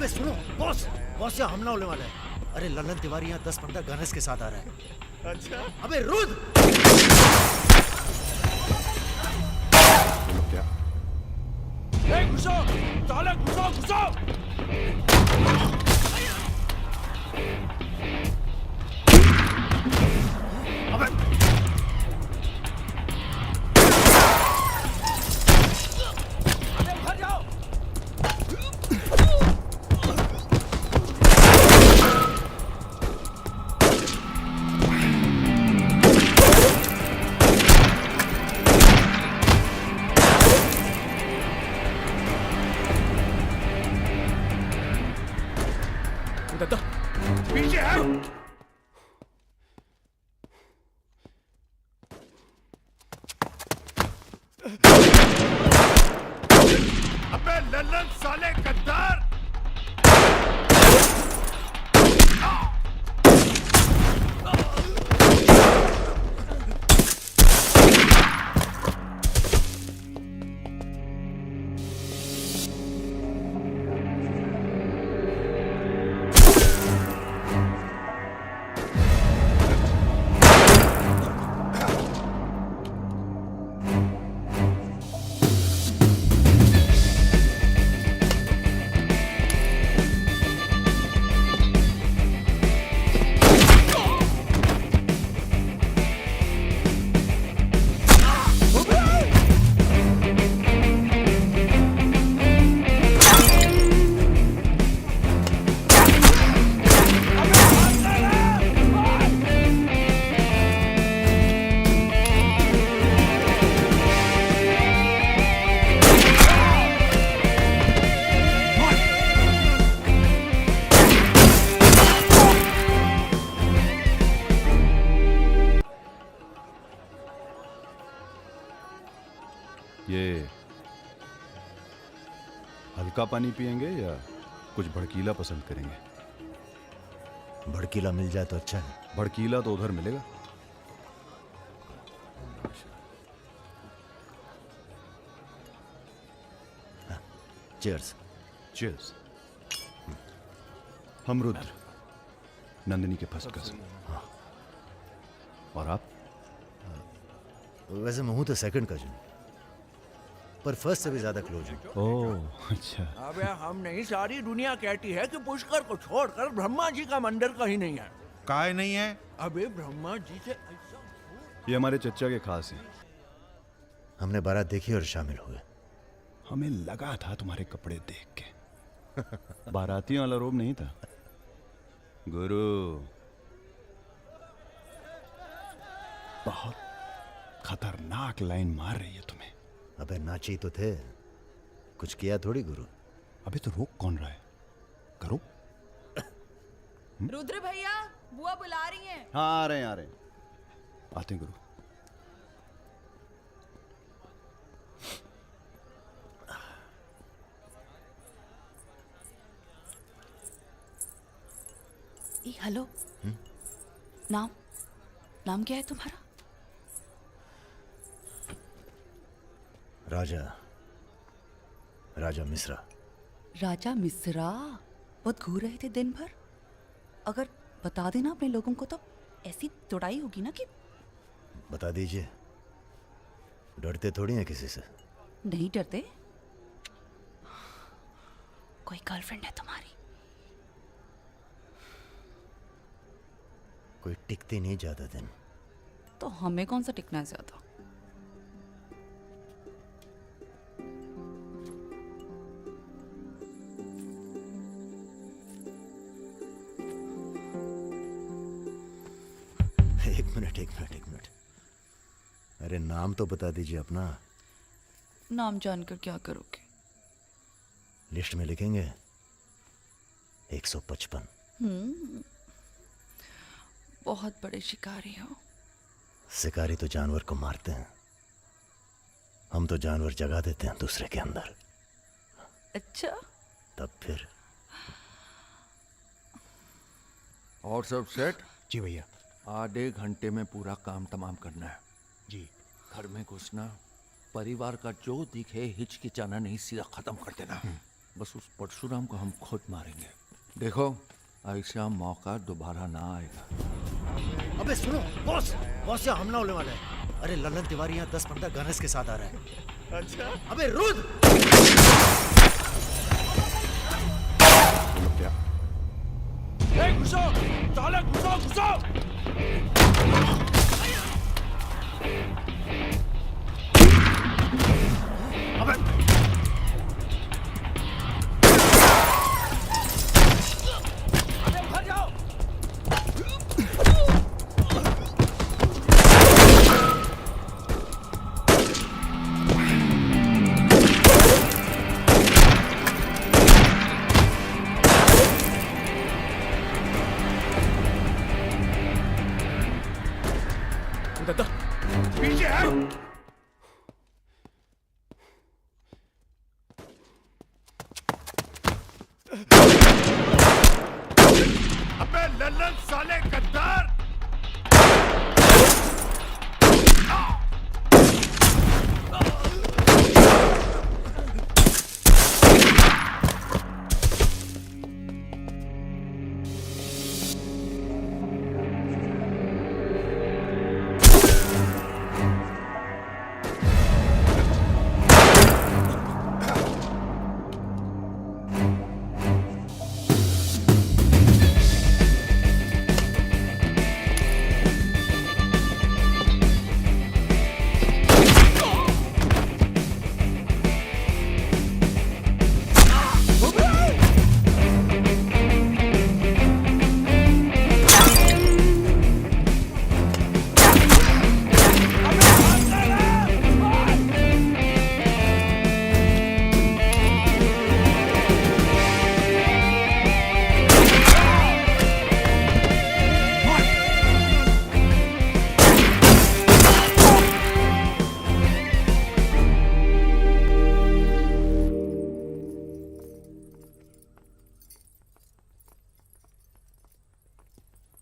अबे सुनो boss, boss यहाँ हमला होने वाला है। अरे ललन तिवारी यहाँ 10-15 गनर्स के साथ आ रहा है। अच्छा अबे रुद्र! क्या घुसो साले, घुसो घुसो। पीछे है। अबे लल्लन साले गद्दार! ये हल्का पानी पिएंगे या कुछ भड़कीला पसंद करेंगे? भड़कीला मिल जाए तो अच्छा है। भड़कीला तो उधर मिलेगा। चीयर्स। चीयर्स। हम रुद्र, नंदिनी के फर्स्ट कजिन। और आप? वैसे मैं हूं तो सेकंड कजिन, पर फर्स्ट से भी ज्यादा क्लोज हूं। ओह अच्छा। अबे हम नहीं, सारी दुनिया कहती है कि पुष्कर को छोड़कर ब्रह्मा जी का मंदिर कहीं नहीं है। काय नहीं है? अबे ब्रह्मा जी से ऐसा। ये हमारे चच्चा के खास हैं। हमने बारात देखी और शामिल हुए। हमें लगा था तुम्हारे कपड़े देख के। बारातियों वाला रोब नहीं था गुरु। बहुत खतरनाक लाइन मार रही है तुम्हें। अबे नाची तो थे, कुछ किया थोड़ी गुरु। अबे तो रोक कौन रहा है? करो। रुद्र भैया, बुआ बुला रही हैं। हाँ आ रहे हैं, आ रहे हैं। आते हैं गुरु। हेलो। नाम नाम क्या है तुम्हारा? राजा मिश्रा। राजा मिश्रा? बहुत घूर रहे थे दिन भर। अगर बता देना अपने लोगों को तो ऐसी तोड़ाई होगी ना कि। बता दीजिए, डरते थोड़ी हैं किसी से। नहीं डरते? कोई गर्लफ्रेंड है तुम्हारी? कोई टिकती नहीं ज्यादा दिन। तो हमें कौन सा टिकना है ज्यादा? एक मिनट। अरे नाम तो बता दीजिए अपना। नाम जानकर क्या करोगे? लिस्ट में लिखेंगे 155। बहुत बड़े शिकारी हो। शिकारी तो जानवर को मारते हैं, हम तो जानवर जगा देते हैं दूसरे के अंदर। अच्छा। तब फिर और सब सेट? जी भैया। आधे घंटे में पूरा काम तमाम करना है। जी। घर में घुसना, परिवार का जो दिखे हिचकिचाना नहीं, सीधा खत्म कर देना। बस उस परशुराम को हम खुद मारेंगे। देखो, ऐसा मौका दोबारा ना आएगा। अबे सुनो बॉस, बॉस यहाँ हमला होने वाला है। अरे ललन तिवारी यहाँ 10-15 गनर्स के साथ आ रहा है। अच्छा? अबे रुद! क्या? ए, घुसो! साले घुसो, घुसो! अबे भाग जाओ! दादा, पीछे है। अबे लल्लन साले गद्दार!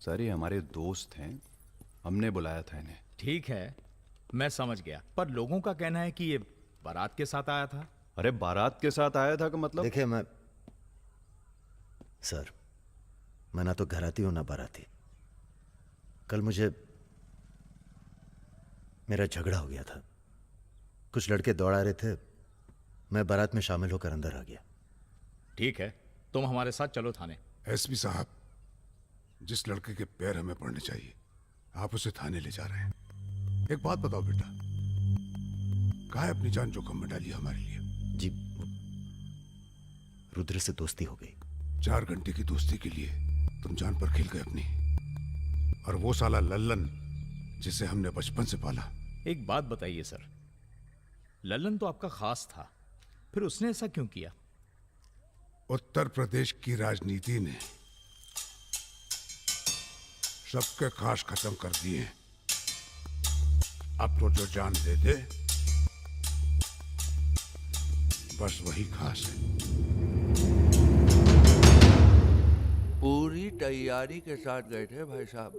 सर ये हमारे दोस्त हैं, हमने बुलाया था इन्हें। ठीक है, मैं समझ गया, पर लोगों का कहना है कि ये बारात के साथ आया था। अरे बारात के साथ आया था का मतलब? देखिए सर, मैं ना तो घराती हूं ना बाराती। कल मुझे मेरा झगड़ा हो गया था, कुछ लड़के दौड़ा रहे थे, मैं बारात में शामिल होकर अंदर आ गया। ठीक है, तुम हमारे साथ चलो थाने। एसपी साहब, जिस लड़के के पैर हमें पड़ने चाहिए आप उसे थाने ले जा रहे हैं। एक बात बताओ बेटा, काहे अपनी जान जोखिम में डाली हमारे लिए? जी, रुद्र से दोस्ती हो गई। 4 घंटे की दोस्ती के लिए तुम जान पर खेल गए अपनी, और वो साला लल्लन जिसे हमने बचपन से पाला। एक बात बताइए सर, लल्लन तो आपका खास था, फिर उसने ऐसा क्यों किया? उत्तर प्रदेश की राजनीति ने सबके खास खत्म कर दिए। अब तो जो जान दे दे बस वही खास है। पूरी तैयारी के साथ गए थे भाई साहब।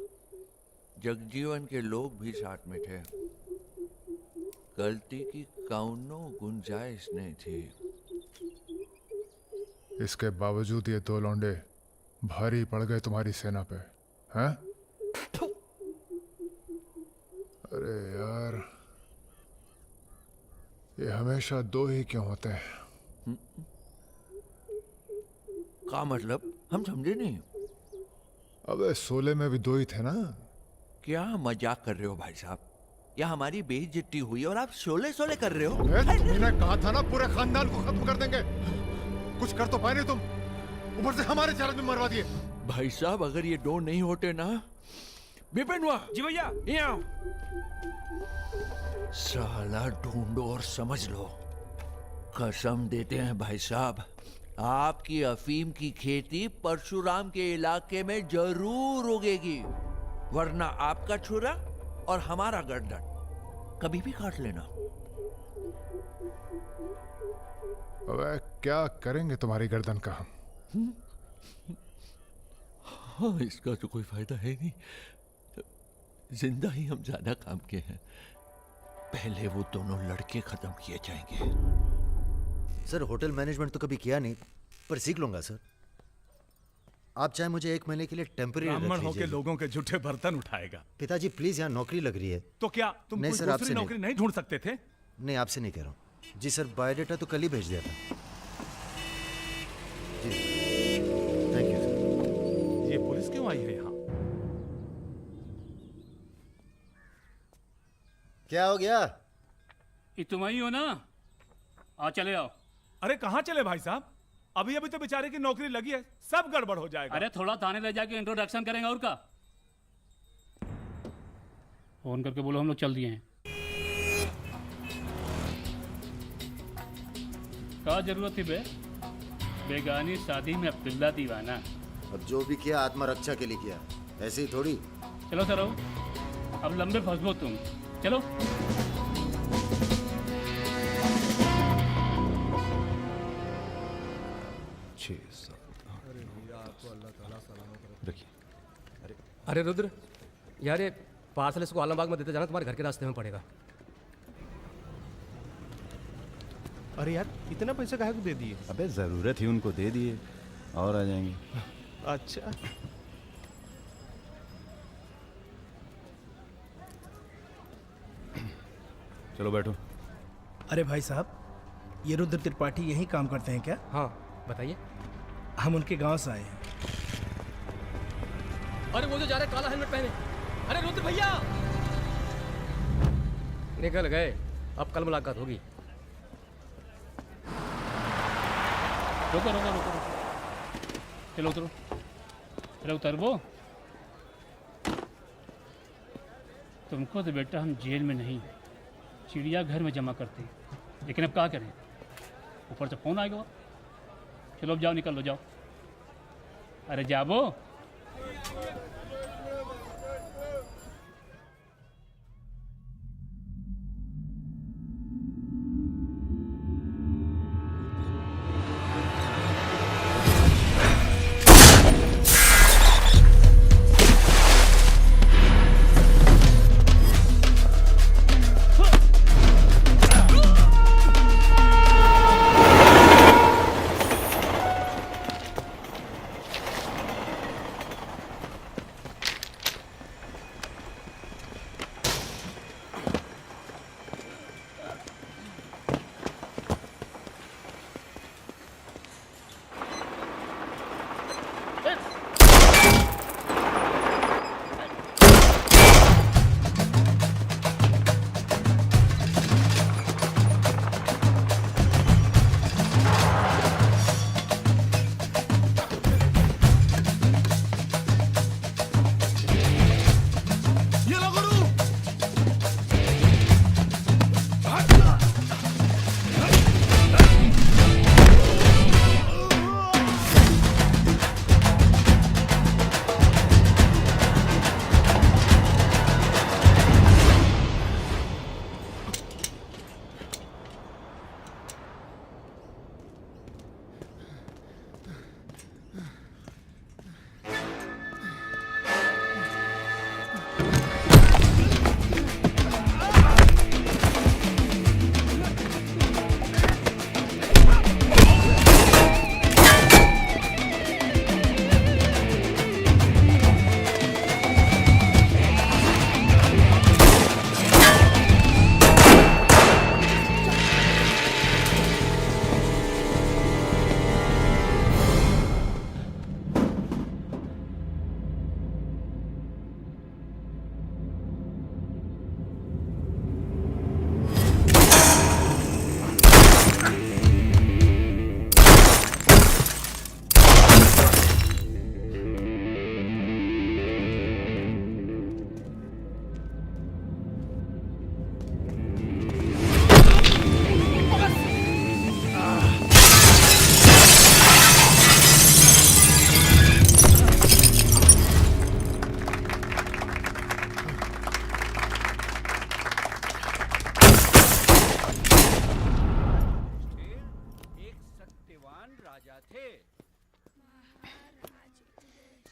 जगजीवन के लोग भी साथ में थे। गलती की कौनो गुंजाइश नहीं थी। इसके बावजूद ये 2 लौंडे भारी पड़ गए तुम्हारी सेना पे, हैं? अरे यार, ये हमेशा 2 ही क्यों होते हैं? का मतलब? हम समझे नहीं। अबे 16 में भी 2 ही थे ना? क्या मजाक कर रहे हो भाई साहब? या हमारी बेइज्जती हुई और आप शोले कर रहे हो? तुमने कहा था ना पूरे खानदान को खत्म कर देंगे। कुछ कर तो पाए नहीं तुम, ऊपर से हमारे 4 आदमी मरवा दिए। भाई साहब, अगर ये 2 नहीं होते ना। विपिन हुआ जी भैया, यहाँ साला ढूंढो और समझ लो। कसम देते हैं भाई साहब, आपकी अफीम की खेती परशुराम के इलाके में जरूर उगेगी, वरना आपका छुरा और हमारा गर्दन कभी भी काट लेना। अबे क्या करेंगे तुम्हारी गर्दन का हम? हाँ, इसका तो कोई फायदा है नहीं। जिंदा ही हम ज्यादा काम के हैं। पहले वो दोनों लड़के खत्म किए जाएंगे। सर होटल मैनेजमेंट तो कभी किया नहीं, पर सीख लूंगा सर। आप चाहे मुझे 1 महीने के लिए टेम्पररी रख ब्राह्मण होके लीजिए। लोगों के झूठे बर्तन उठाएगा। पिताजी प्लीज, यहाँ नौकरी लग रही है। तो क्या तुम नहीं कोई सर, दूसरी आपसे नहीं। नौकरी नहीं ढूंढ सकते थे? नहीं, आपसे नहीं कह रहा हूँ जी सर। बायोडेटा तो कल ही भेज दिया था जी। Thank you sir. ये पुलिस क्यों आई है यहाँ? क्या हो गया? ये तुम ही हो ना? आ चले आओ। अरे कहाँ चले भाई साहब? अभी अभी तो बेचारे की नौकरी लगी है, सब गड़बड़ हो जाएगा। अरे थोड़ा थाने ले जाके इंट्रोडक्शन करेंगे और का। फोन करके बोलो हम लोग चल दिए हैं। क्या जरूरत थी बे? बेगानी शादी में अब्दुल्ला दीवाना। अब जो भी किया आत्मरक्षा के लिए किया, ऐसे ही थोड़ी। चलो सर, अब लंबे फंसो तुम। चलो। रखिए। अरे रुद्र यार, ये पार्सल इसको आलमबाग में देते जाना, तुम्हारे घर के रास्ते में पड़ेगा। अरे यार, इतना पैसा काहे को दे दिए? अबे जरूरत ही उनको दे दिए और आ जाएंगे। अच्छा, चलो बैठो। अरे भाई साहब, ये रुद्र त्रिपाठी यहीं काम करते हैं क्या? हाँ बताइए। हम उनके गांव से आए हैं। अरे वो जो जा रहे काला हेलमेट पहने, अरे रुद्र भैया निकल गए। अब कल मुलाकात होगी। रुको रुको रुको, चलो उतरो। चलो उतरबो। तुमको तो बेटा हम जेल में नहीं, चिड़ियाघर में जमा करते, लेकिन अब क्या करें, ऊपर से फोन आएगा। चलो अब जाओ, निकल लो, जाओ। अरे जाबो।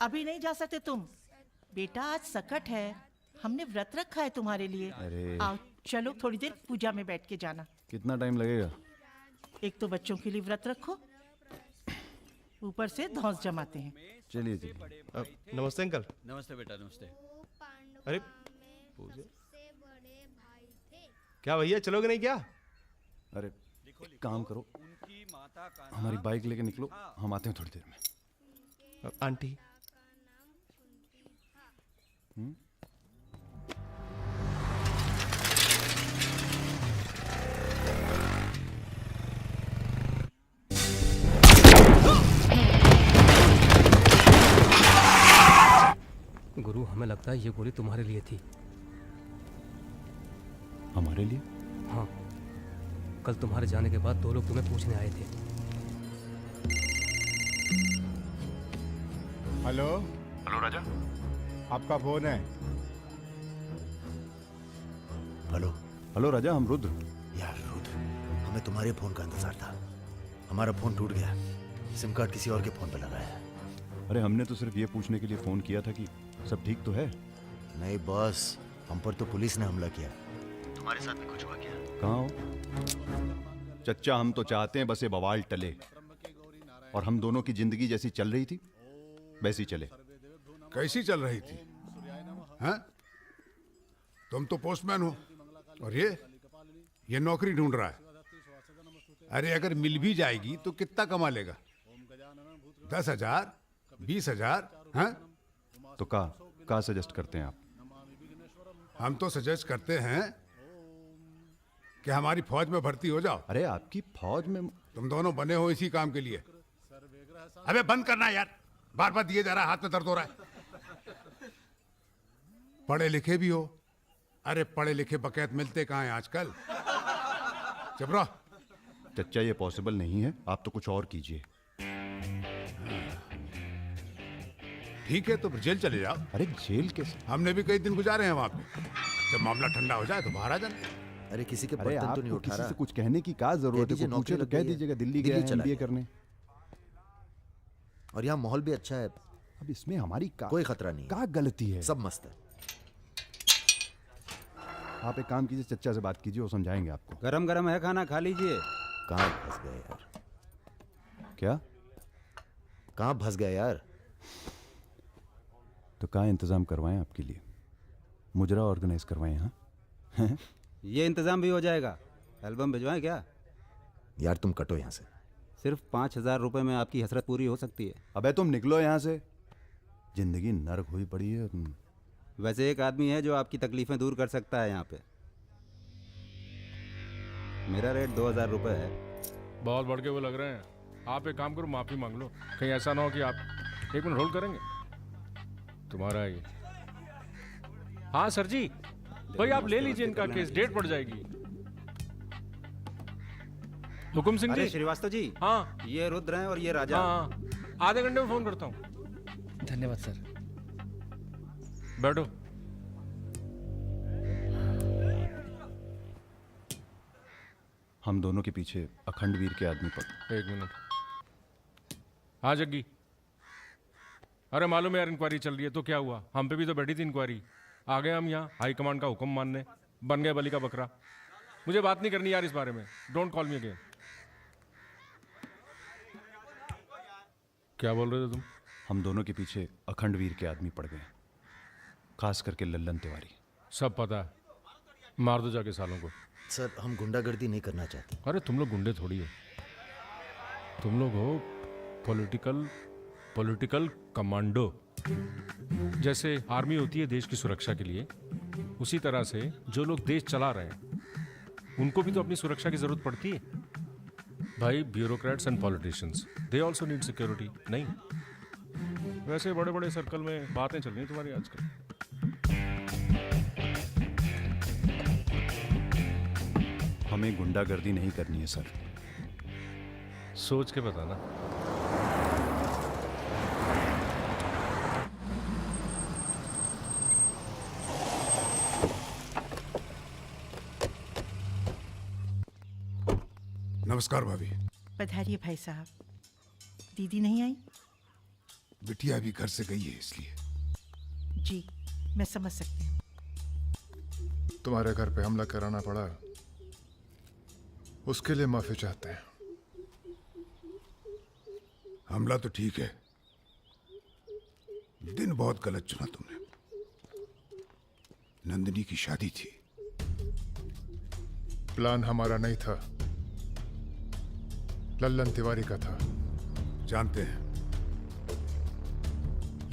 अभी नहीं जा सकते तुम बेटा, आज सकट है, हमने व्रत रखा है तुम्हारे लिए। अरे आओ चलो, थोड़ी देर पूजा में बैठ के जाना। कितना टाइम लगेगा? एक तो बच्चों के लिए व्रत रखो, ऊपर से धौंस जमाते हैं। चलिए चलिए। नमस्ते अंकल। नमस्ते बेटा, नमस्ते। अरे क्या भैया, चलोगे नहीं क्या? अरे एक काम करो, हमारी बाइक लेके निकलो, हम आते हैं थोड़ी देर में। आंटी गुरु, हमें लगता है ये गोली तुम्हारे लिए थी। हमारे लिए? हाँ, कल तुम्हारे जाने के बाद 2 लोग तुम्हें पूछने आए थे। हेलो हेलो राजा। आपका फोन है? हेलो। हेलो राजा, हम रुद्र। यार रुद्र, हमें तुम्हारे फोन का इंतजार था। हमारा फोन टूट गया, सिम कार्ड किसी और के फोन पे लगा है। अरे हमने तो सिर्फ ये पूछने के लिए फोन किया था कि सब ठीक तो है। नहीं बॉस, हम पर तो पुलिस ने हमला किया। तुम्हारे साथ भी कुछ हुआ क्या? कहाँ हो चच्चा? हम तो चाहते हैं बस ये बवाल टले और हम दोनों की जिंदगी जैसी चल रही थी वैसी चले। कैसी चल रही थी? हैं? तुम तो पोस्टमैन हो और ये नौकरी ढूंढ रहा है। अरे अगर मिल भी जाएगी तो कितना कमा लेगा? 10,000, 20,000? हैं? तो का सजेस्ट करते हैं आप? हम तो सजेस्ट करते हैं कि हमारी फौज में भर्ती हो जाओ। अरे आपकी फौज में? तुम दोनों बने हो इसी काम के लिए। अबे बंद करना यार, बार बार दिए जा रहा है, हाथ में दर्द हो रहा है। पढ़े लिखे भी हो। अरे पढ़े लिखे बकैत मिलते कहाँ हैं आजकल? चुप रहो। चच्चा ये पॉसिबल नहीं है, आप तो कुछ और कीजिए। ठीक है तो फिर जेल चले जाओ। अरे जेल कैसे? हमने भी कई दिन गुजारे हैं वहां पे। जब मामला ठंडा हो जाए तो बाहर आ जाना। अरे किसी के अरे बर्तन तो नहीं आपको उठा किसी रहा। से कुछ कहने की क्या जरूरत है? पूछे तो कह दीजिएगा दिल्ली गया है MBA करने। और यहाँ माहौल भी अच्छा है। अब इसमें हमारी कोई खतरा नहीं है। क्या गलती है? सब मस्त है। आप एक काम कीजिए, चच्चा से बात कीजिए, वो समझाएंगे आपको। गरम गरम है, खाना खा लीजिए। कहाँ फंस गए यार? क्या? कहाँ फंस गए यार? तो कहाँ इंतजाम करवाएं आपके लिए? मुजरा ऑर्गेनाइज करवाएं? हाँ ये इंतजाम भी हो जाएगा। एल्बम भिजवाएं क्या? यार तुम कटो यहाँ से। सिर्फ 5,000 रुपए में आपकी हसरत पूरी हो सकती है। अबे तुम निकलो यहाँ से, जिंदगी नर्क हुई पड़ी है। वैसे एक आदमी है जो आपकी तकलीफें दूर कर सकता है यहाँ पे। मेरा रेट 2,000 रुपए है। बहुत बढ़ के वो लग रहे हैं। आप एक काम करो, माफी मांग लो। कहीं ऐसा ना हो कि आप 1 मिनट होल्ड करेंगे। तुम्हारा ये। हाँ सर जी, भाई आप ले लीजिए इनका केस, डेट पड़ जाएगी। हुकुम सिंह जी। श्रीवास्तव जी। हाँ ये रुद्र हैं और ये राजा। हाँ, आधे घंटे में फोन करता हूँ। धन्यवाद सर। बैठो। हम दोनों के पीछे अखंड वीर के आदमी पड़। 1 मिनट। हाँ जग्गी। अरे मालूम है यार, इंक्वायरी चल रही है। तो क्या हुआ? हम पे भी तो बैठी थी इंक्वायरी। आ गए हम यहाँ हाई कमांड का हुक्म मानने, बन गए बलि का बकरा। मुझे बात नहीं करनी यार इस बारे में। Don't call me again. क्या बोल रहे थे तुम? हम दोनों के पीछे अखंड वीर के आदमी पड़ गए, खास करके लल्लन तिवारी। सब पता है, मार दो जाके सालों को। सर हम गुंडागर्दी नहीं करना चाहते। अरे तुम लोग गुंडे थोड़ी हो, तुम लोग हो पॉलिटिकल कमांडो। जैसे आर्मी होती है देश की सुरक्षा के लिए, उसी तरह से जो लोग देश चला रहे हैं उनको भी तो अपनी सुरक्षा की जरूरत पड़ती है भाई। Bureaucrats and politicians, they also need security. नहीं, वैसे बड़े बड़े सर्कल में बातें चल रही तुम्हारी आजकल। हमें गुंडागर्दी नहीं करनी है सर। सोच के बताना। नमस्कार भाभी। पधारिए भाई साहब। दीदी नहीं आई? बिटिया अभी घर से गई है इसलिए। जी मैं समझ सकती हूँ। तुम्हारे घर पे हमला कराना पड़ा, उसके लिए माफी चाहते हैं। हमला तो ठीक है, दिन बहुत गलत चुना तुमने। नंदिनी की शादी थी। प्लान हमारा नहीं था, लल्लन तिवारी का था। जानते हैं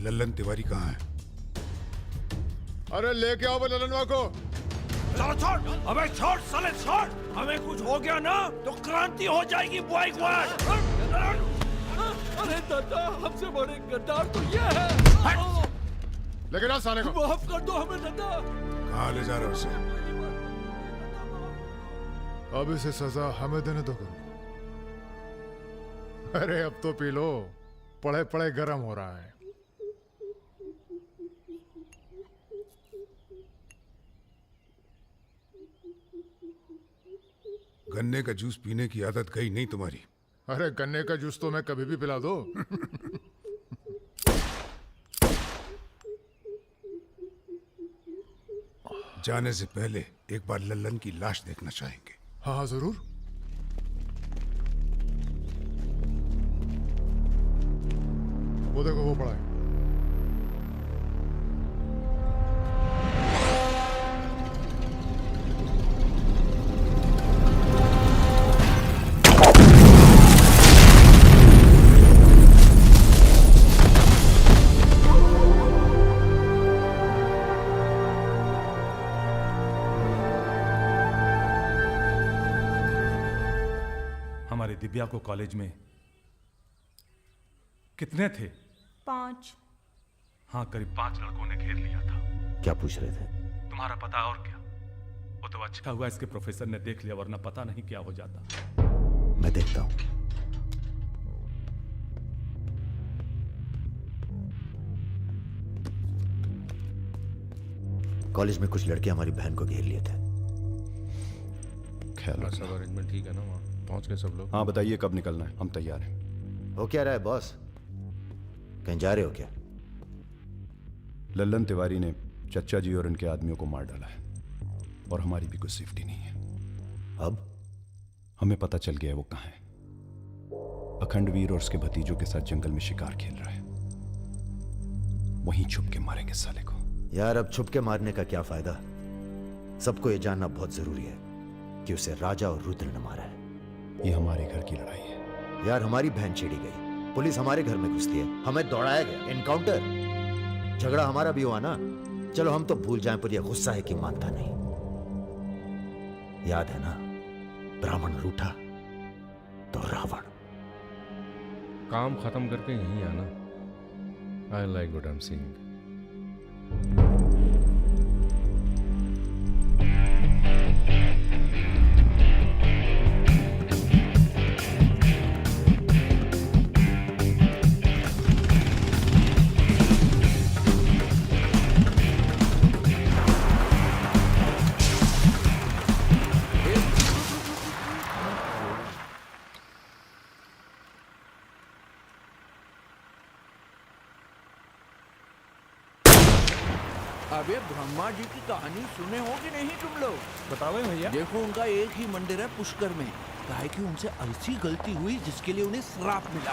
लल्लन तिवारी कहाँ है? अरे लेके आओ लल्लनवा को। छोड़, अबे छोड़ साले छोड़। हमें कुछ हो गया ना तो क्रांति हो जाएगी बॉयकॉट। अरे दादा, हमसे बड़े गद्दार तो ये है। लेकिन आज साले को माफ कर दो हमें दादा। कहाँ ले जा रहे हो उसे? अब इसे सजा हमें देने दो। अरे अब तो पी लो, पड़े पड़े गर्म हो रहा है। गन्ने का जूस पीने की आदत गई नहीं तुम्हारी। अरे गन्ने का जूस तो मैं कभी भी पिला दो। जाने से पहले एक बार लल्लन की लाश देखना चाहेंगे। हाँ हाँ जरूर। वो देखो वो पड़ा है। हमारे दिव्या को कॉलेज में कितने थे? 5। हाँ, करीब 5 लड़कों ने घेर लिया था। क्या पूछ रहे थे? तुम्हारा पता और क्या? वो तो अच्छा हुआ इसके प्रोफेसर ने देख लिया, वरना पता नहीं क्या हो जाता। मैं देखता हूं। कॉलेज में कुछ लड़के हमारी बहन को घेर लिए थे। ख्याल सब अरेंजमेंट ठीक है ना? वहाँ पहुंच गए सब लोग? हाँ बताइए कब निकलना है, हम तैयार हैं। हो क्या रहा है बॉस? कहीं जा रहे हो क्या? लल्लन तिवारी ने चच्चा जी और उनके आदमियों को मार डाला है और हमारी भी कुछ सेफ्टी नहीं है। अब हमें पता चल गया है वो कहाँ है। अखंडवीर और उसके भतीजों के साथ जंगल में शिकार खेल रहा है। वहीं छुप के मारेंगे साले को। यार अब छुप के मारने का क्या फायदा? सबको ये जानना बहुत जरूरी है कि उसे राजा और रुद्र ने मारा है। ये हमारे घर की लड़ाई है। यार हमारी बहन छेड़ी गई, पुलिस हमारे घर में घुसती है, हमें दौड़ाया गया, एनकाउंटर, झगड़ा हमारा भी हुआ ना। चलो हम तो भूल जाएं, पर यह गुस्सा है कि मानता नहीं। याद है ना, ब्राह्मण रूठा तो रावण। काम खत्म करके यहीं आना। I like what I am seeing. अबे ब्रह्मा जी की कहानी सुने हो कि नहीं तुम लोग? बताओ भैया। देखो उनका एक ही मंदिर है पुष्कर में। काहे कि उनसे ऐसी गलती हुई जिसके लिए उन्हें श्राप मिला।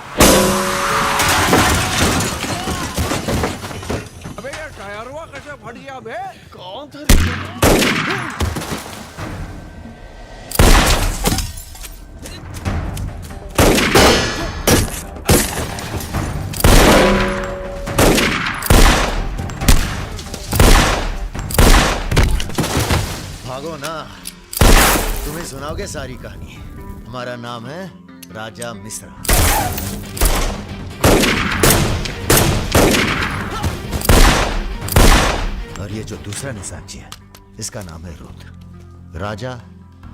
अबे यार टायरवा कैसे फट गया बे? कौन था? भागो ना, तुम्हें सुनाओगे सारी कहानी। हमारा नाम है राजा मिश्रा। और ये जो दूसरा निशानची है, इसका नाम है रुद्र। राजा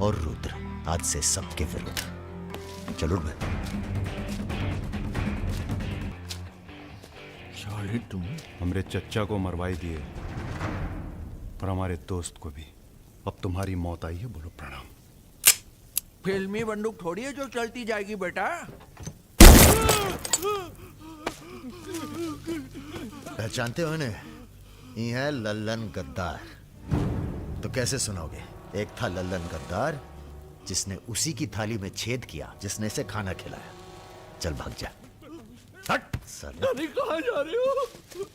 और रुद्र आज से सबके विरुद्ध। चलो उठ। तुम हमरे चच्चा को मरवाई दिए और हमारे दोस्त को भी। अब तुम्हारी मौत आई है, बोलो प्रणाम। फिल्मी बंदूक थोड़ी है जो चलती जाएगी बेटा। पहचानते हो इन्हें? ये है लल्लन गद्दार। तो कैसे सुनोगे? एक था लल्लन गद्दार जिसने उसी की थाली में छेद किया जिसने इसे खाना खिलाया। चल भाग जा। हट साले। अरे कहाँ जा रहे हो?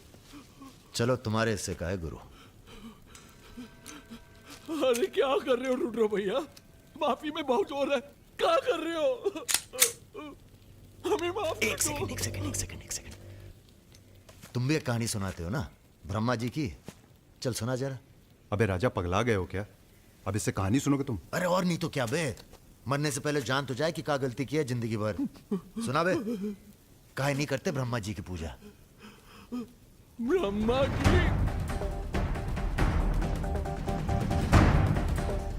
चलो तुम्हारे हिस्से का है गुरु। अरे क्या कर रहे हो रुद्र भैया? माफी में बहुत जोर है, क्या कर रहे हो? हमें माफ कर दो। एक सेकंड। तुम भी एक कहानी सुनाते हो ना ब्रह्मा जी की, चल सुना जरा। अबे राजा, पगला गए हो क्या? अब इससे कहानी सुनोगे तुम? अरे और नहीं तो क्या बे, मरने से पहले जान तो जाए कि क्या गलती की है जिंदगी भर। सुना बे, काहे नहीं करते ब्रह्मा जी की पूजा? ब्रह्मा की?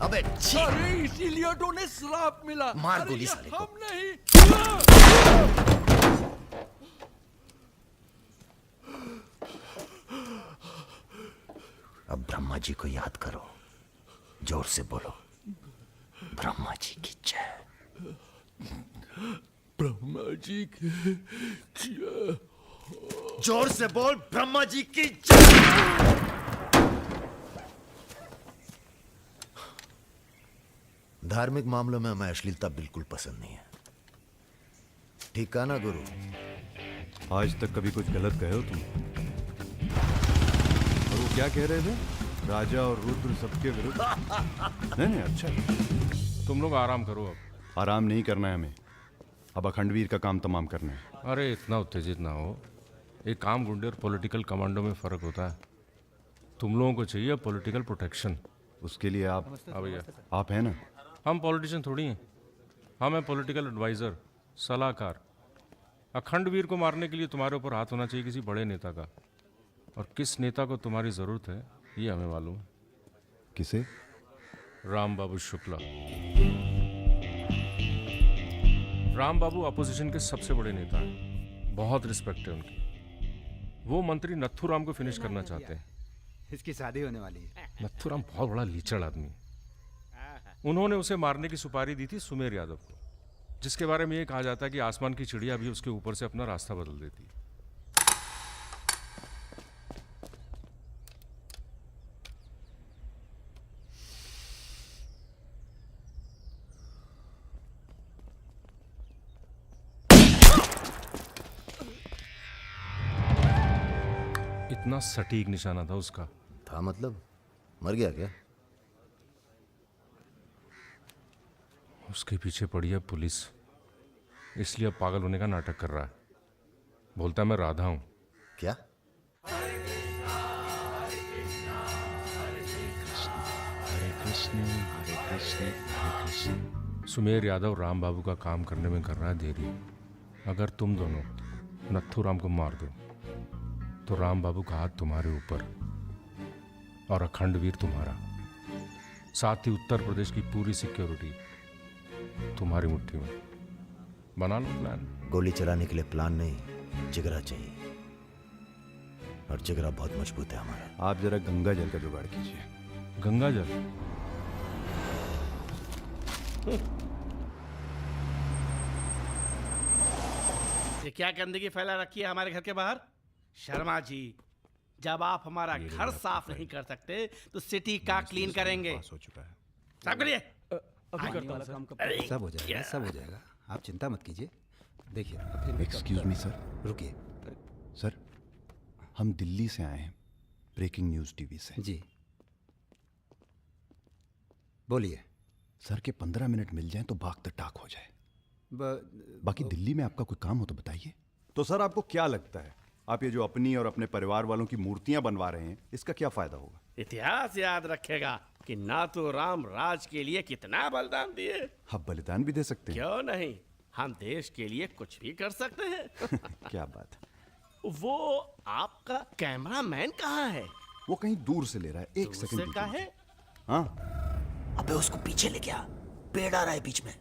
अबे छी! अरे इसीलिए तो उन्हें श्राप मिला। मार अरे गोली ये साले को। हम नहीं। अब ब्रह्मा जी को याद करो, जोर से बोलो, ब्रह्मा जी की जय। ब्रह्मा जी की जय। जोर से बोल, ब्रह्मा जी की जय। धार्मिक मामलों में हमें अश्लीलता बिल्कुल पसंद नहीं है, ठीक कहा ना गुरु? आज तक कभी कुछ गलत कहे हो तुम? और वो क्या कह रहे थे? राजा और रुद्र सबके विरुद्ध? नहीं, अच्छा। तुम लोग आराम करो अब। आराम नहीं करना है हमें, अब अखंडवीर का काम तमाम करना है। अरे इतना उत्तेजित ना हो, एक काम गुंडे और पॉलिटिकल कमांडो में फ़र्क होता है। तुम लोगों को चाहिए पॉलिटिकल प्रोटेक्शन। उसके लिए आप भैया, आप हैं ना? हम पॉलिटिशियन थोड़ी हैं, हम हैं पॉलिटिकल एडवाइज़र, सलाहकार। अखंडवीर को मारने के लिए तुम्हारे ऊपर हाथ होना चाहिए किसी बड़े नेता का, और किस नेता को तुम्हारी ज़रूरत है ये हमें मालूम है। किसे? राम बाबू शुक्ला। राम बाबू अपोजिशन के सबसे बड़े नेता हैं, बहुत रिस्पेक्ट है उनकी। वो मंत्री नथुराम को फिनिश करना चाहते हैं। इसकी शादी होने वाली है। नथुराम बहुत बड़ा लीचड़ आदमी है। उन्होंने उसे मारने की सुपारी दी थी सुमेर यादव को, जिसके बारे में ये कहा जाता है कि आसमान की चिड़िया भी उसके ऊपर से अपना रास्ता बदल देती है। इतना सटीक निशाना था उसका। था मतलब? मर गया क्या? उसके पीछे पड़ी है पुलिस, इसलिए अब पागल होने का नाटक कर रहा है। बोलता है मैं राधा हूं। क्या? सुमेर यादव राम बाबू का काम करने में कर रहा है देरी। अगर तुम दोनों नथुराम को मार दो तो राम बाबू का हाथ तुम्हारे ऊपर और अखंडवीर तुम्हारा, साथ ही उत्तर प्रदेश की पूरी सिक्योरिटी तुम्हारी मुट्ठी में। बना लो प्लान। गोली चलाने के लिए प्लान नहीं, जिगरा चाहिए, और जिगरा बहुत मजबूत है हमारा। आप जरा गंगा जल का जुगाड़ कीजिए। गंगा जल? ये क्या गंदगी फैला रखी है हमारे घर के बाहर? शर्मा जी, जब आप हमारा घर साफ नहीं कर सकते तो सिटी का क्लीन करेंगे। हो चुका है। साफ करिए। सब हो जाएगा, सब हो जाएगा, आप चिंता मत कीजिए। देखिए, एक्सक्यूज मी सर। रुकिए। सर, हम दिल्ली से आए हैं, ब्रेकिंग न्यूज़ टीवी से। जी बोलिए। सर के 15 मिनट मिल जाएं तो बाग द टाक हो जाए। बाकी दिल्ली में आपका कोई काम हो तो बताइए। तो सर आपको क्या लगता है, आप ये जो अपनी और अपने परिवार वालों की मूर्तियां बनवा रहे हैं, इसका क्या फायदा होगा? इतिहास याद रखेगा कि नाथुराम राज के लिए कितना बलिदान दिए। आप बलिदान भी दे सकते हैं। क्यों नहीं, हम देश के लिए कुछ भी कर सकते हैं। क्या बात है। वो आपका कैमरामैन कहाँ है? वो कहीं दूर से ले रहा है, एक सेकंड का है। हाँ, अबे उसको पीछे ले गया, पेड़ आ रहा है बीच में।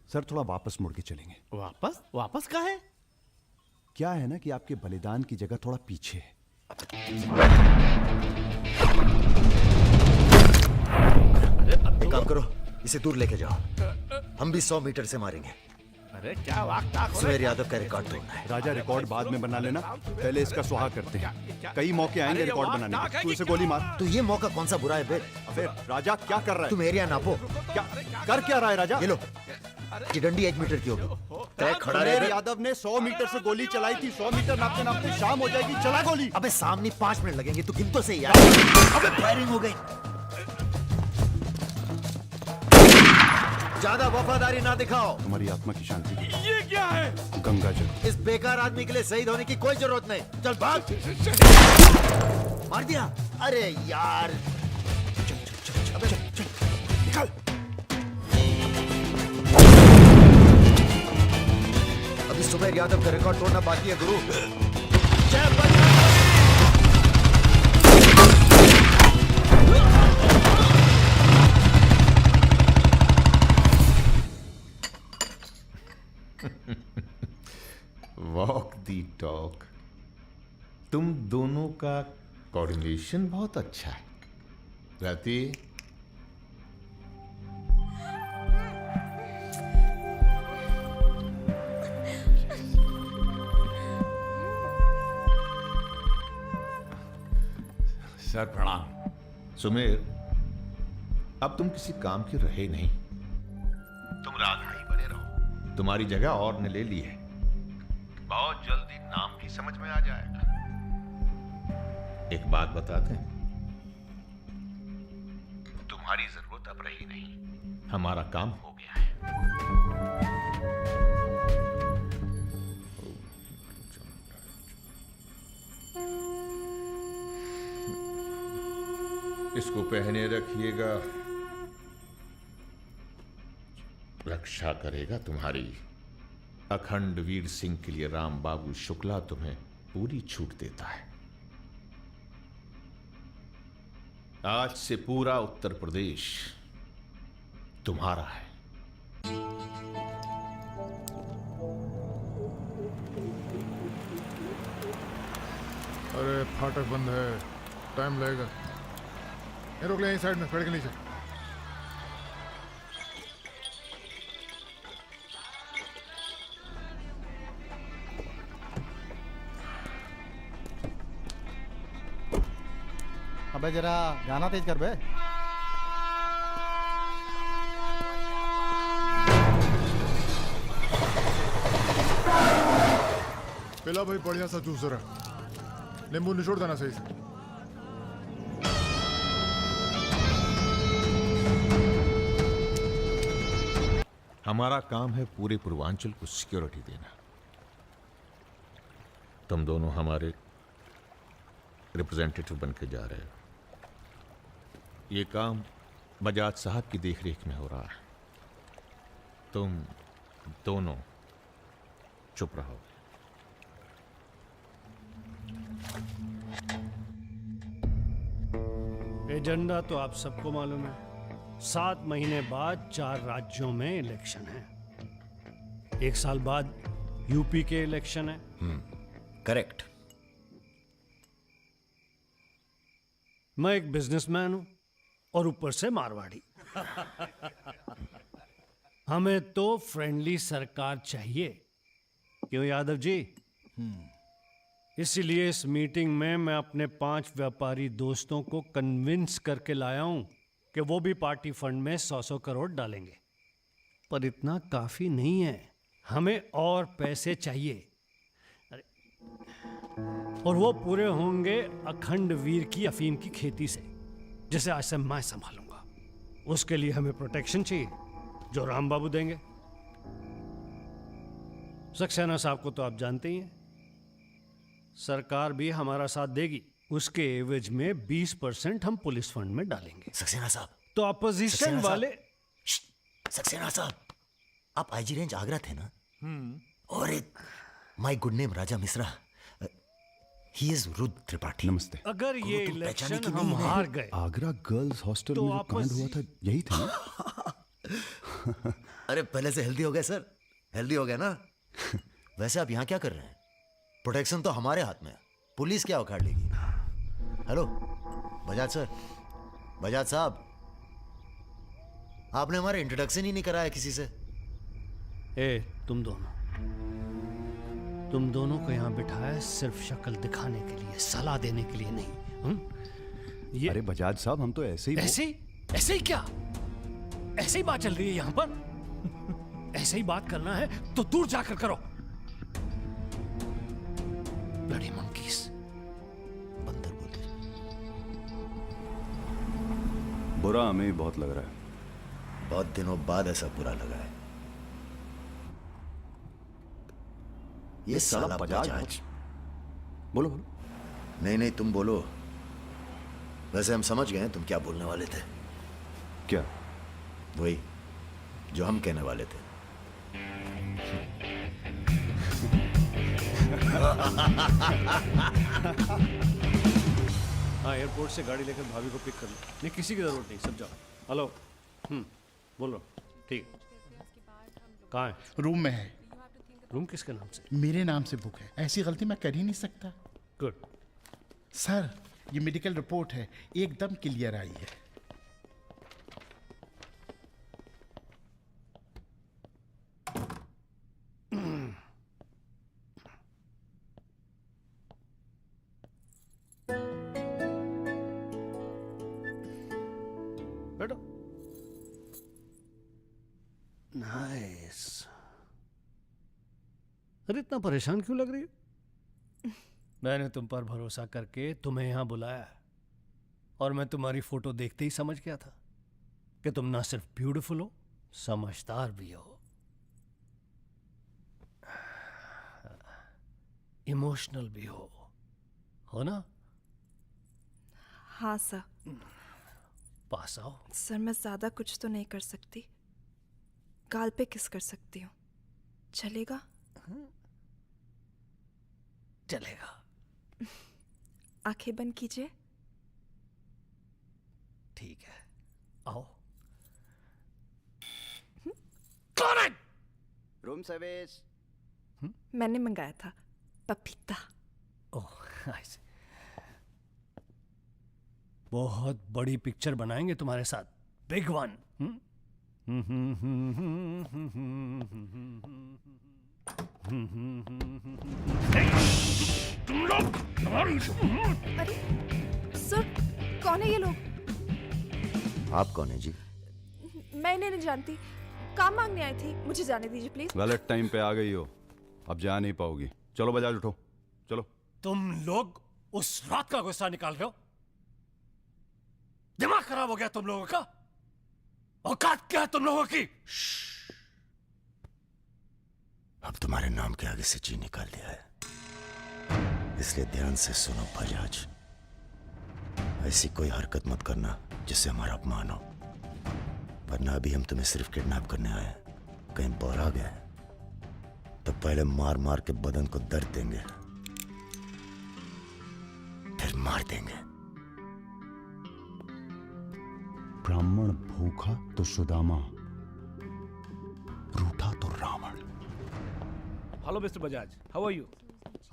सर थोड़ा वापस मुड़ के चलेंगे। वापस? वापस का है? क्या है ना कि आपके बलिदान की जगह थोड़ा पीछे है। एक काम करो, इसे दूर लेके जाओ, हम भी 100 मीटर से मारेंगे। अरे क्या वाक़ सुमेर यादव का रिकॉर्ड तोड़ना है। राजा, रिकॉर्ड बाद में बना लेना, पहले इसका सुहाग करते हैं। कई मौके आएंगे रिकॉर्ड बनाने के। तू इसे गोली मार। तो ये मौका कौन सा बुरा है बे? अबे राजा क्या कर रहा है? तुम एरिया नापो। क्या कर क्या रहा है राजा? ये लो, कि डंडी 1 मीटर की होगी। तय खड़ा रहे। यादव ने 100 मीटर से गोली चलाई थी। 100 मीटर नापते नापते शाम हो जाएगी, चला गोली। अबे सामने 5 मिनट लगेंगे, तू गिन तो सही यार। अबे फायरिंग हो गई। ज्यादा वफादारी ना दिखाओ। तुम्हारी आत्मा की शांति के लिए। ये क्या है? गंगा जल। इस बेकार आदमी के लिए शहीद होने की कोई जरूरत नहीं। चल भाग। मार दिया। अरे यार अबे निकल। अभी सुबह यादव का रिकॉर्ड तोड़ना बाकी है गुरु। जय वॉक दी टॉक। तुम दोनों का कोऑर्डिनेशन बहुत अच्छा है। रति, सर प्रणाम। सुमेर, अब तुम किसी काम के रहे नहीं। तुम राधा ही बने रहो। तुम्हारी जगह और ने ले ली है। बहुत जल्दी नाम भी समझ में आ जाएगा। एक बात बताते हैं, तुम्हारी जरूरत अब रही नहीं। हमारा काम हो गया है। इसको पहने रखिएगा, रक्षा करेगा तुम्हारी। अखंड वीर सिंह के लिए राम बाबू शुक्ला तुम्हें पूरी छूट देता है। आज से पूरा उत्तर प्रदेश तुम्हारा है। अरे फाटक बंद है, टाइम लगेगा। ये रोक ले यहीं साइड में, पेड़ के नीचे। अबे जरा गाना तेज कर बे। पिला भाई बढ़िया सा जूस जरा, नींबू निचोड़ देना सही से। हमारा काम है पूरे पूर्वांचल को सिक्योरिटी देना। तुम दोनों हमारे रिप्रेजेंटेटिव बन के जा रहे हो। ये काम बजाज साहब की देखरेख में हो रहा है। तुम दोनों चुप रहो। एजेंडा तो आप सबको मालूम है। 7 महीने बाद 4 राज्यों में इलेक्शन है। 1 साल बाद यूपी के इलेक्शन है। करेक्ट। मैं एक बिजनेसमैन हूं और ऊपर से मारवाड़ी। हमें तो फ्रेंडली सरकार चाहिए, क्यों यादव जी? इसीलिए इस मीटिंग में मैं अपने 5 व्यापारी दोस्तों को कन्विंस करके लाया हूं कि वो भी पार्टी फंड में 100-100 करोड़ डालेंगे। पर इतना काफी नहीं है, हमें और पैसे चाहिए। और वो पूरे होंगे अखंड वीर की अफीम की खेती से, जिसे आज से मैं संभालूंगा। उसके लिए हमें प्रोटेक्शन चाहिए, जो राम बाबू देंगे। सक्सेना साहब को तो आप जानते ही हैं। सरकार भी हमारा साथ देगी। उसके एवज में 20% हम पुलिस फंड में डालेंगे। सक्सेना साहब तो अपोजिशन वाले। सक्सेना साहब, आप आईजी रेंज आगरा थे ना? और एक my good name Raja Mishra, he is Rudra Tripathi. नमस्ते। अगर ये इलेक्शन हम हार गए, आगरा गर्ल्स हॉस्टल में जो कांड हुआ था यही था ना? अरे पहले से हेल्दी हो गए सर, हेल्दी हो गए ना। वैसे आप यहाँ क्या कर रहे हैं? प्रोटेक्शन तो हमारे हाथ में है, पुलिस क्या उखाड़ लेगी? हेलो बजाज सर, बजाज साहब, आपने हमारा इंट्रोडक्शन ही नहीं कराया किसी से। ए तुम दोनों को यहाँ बिठाया सिर्फ शक्ल दिखाने के लिए, सलाह देने के लिए नहीं। अरे बजाज साहब, हम तो ऐसे ही ऐसे ही क्या? ऐसे ही बात चल रही है यहाँ पर। ऐसे ही बात करना है तो दूर जाकर करो। Bloody monkeys. बंदर बोलते। बुरा हमें ही बहुत लग रहा है। बहुत दिनों बाद ऐसा बुरा लगा है। ये साला बजाज। बोलो बोलो। नहीं नहीं, तुम बोलो। वैसे हम समझ गए तुम क्या बोलने वाले थे। क्या? वही जो हम कहने वाले थे। हाँ, एयरपोर्ट से गाड़ी लेकर भाभी को पिक कर लो। नहीं, किसी की जरूरत नहीं, सब जाओ। हेलो। बोल रहा हूँ। ठीक। कहाँ है? रूम में है। रूम किसके नाम से? मेरे नाम से बुक है। ऐसी गलती मैं कर ही नहीं सकता। गुड। सर, ये मेडिकल रिपोर्ट है, एकदम क्लियर आई है। बैठो। नाइस। अरे इतना परेशान क्यों लग रही है? मैंने तुम पर भरोसा करके तुम्हें यहां बुलाया और मैं तुम्हारी फोटो देखते ही समझ गया था कि तुम ना सिर्फ ब्यूटीफुल हो, समझदार भी हो, इमोशनल भी हो ना? हाँ सर। पास आओ। सर, मैं ज्यादा कुछ तो नहीं कर सकती। गाल पे किस कर सकती हूँ, चलेगा? चलेगा। आंखें बंद कीजिए। ठीक है, आओ। कौन है? Room service. मैंने मंगाया था, पपीता। ओह, ऐसे। बहुत बड़ी पिक्चर बनाएंगे तुम्हारे साथ, बिग वन। तुम लोग। अरे सर, कौन है ये लोग? आप कौन है जी? मैं इन्हें नहीं जानती, काम मांगने आई थी। मुझे जाने दीजिए प्लीज। गलत टाइम पे आ गई हो, अब जा नहीं पाओगी। चलो बजाज, उठो चलो। तुम लोग उस रात का गुस्सा निकाल रहे हो? दिमाग खराब हो गया तुम लोगों का? औकात क्या है तुम लोगों की? अब तुम्हारे नाम के आगे से जी निकाल दिया है, इसलिए ध्यान से सुनो बजाज। ऐसी कोई हरकत मत करना जिससे हमारा अपमान हो, वरना अभी हम तुम्हें सिर्फ किडनैप करने आए हैं। कहीं बौरा गए तो पहले मार मार के बदन को दर्द देंगे, फिर मार देंगे। ब्राह्मण भूखा तो सुदामा, रूठा तो Ravan. Hello mister Bajaj, how are you?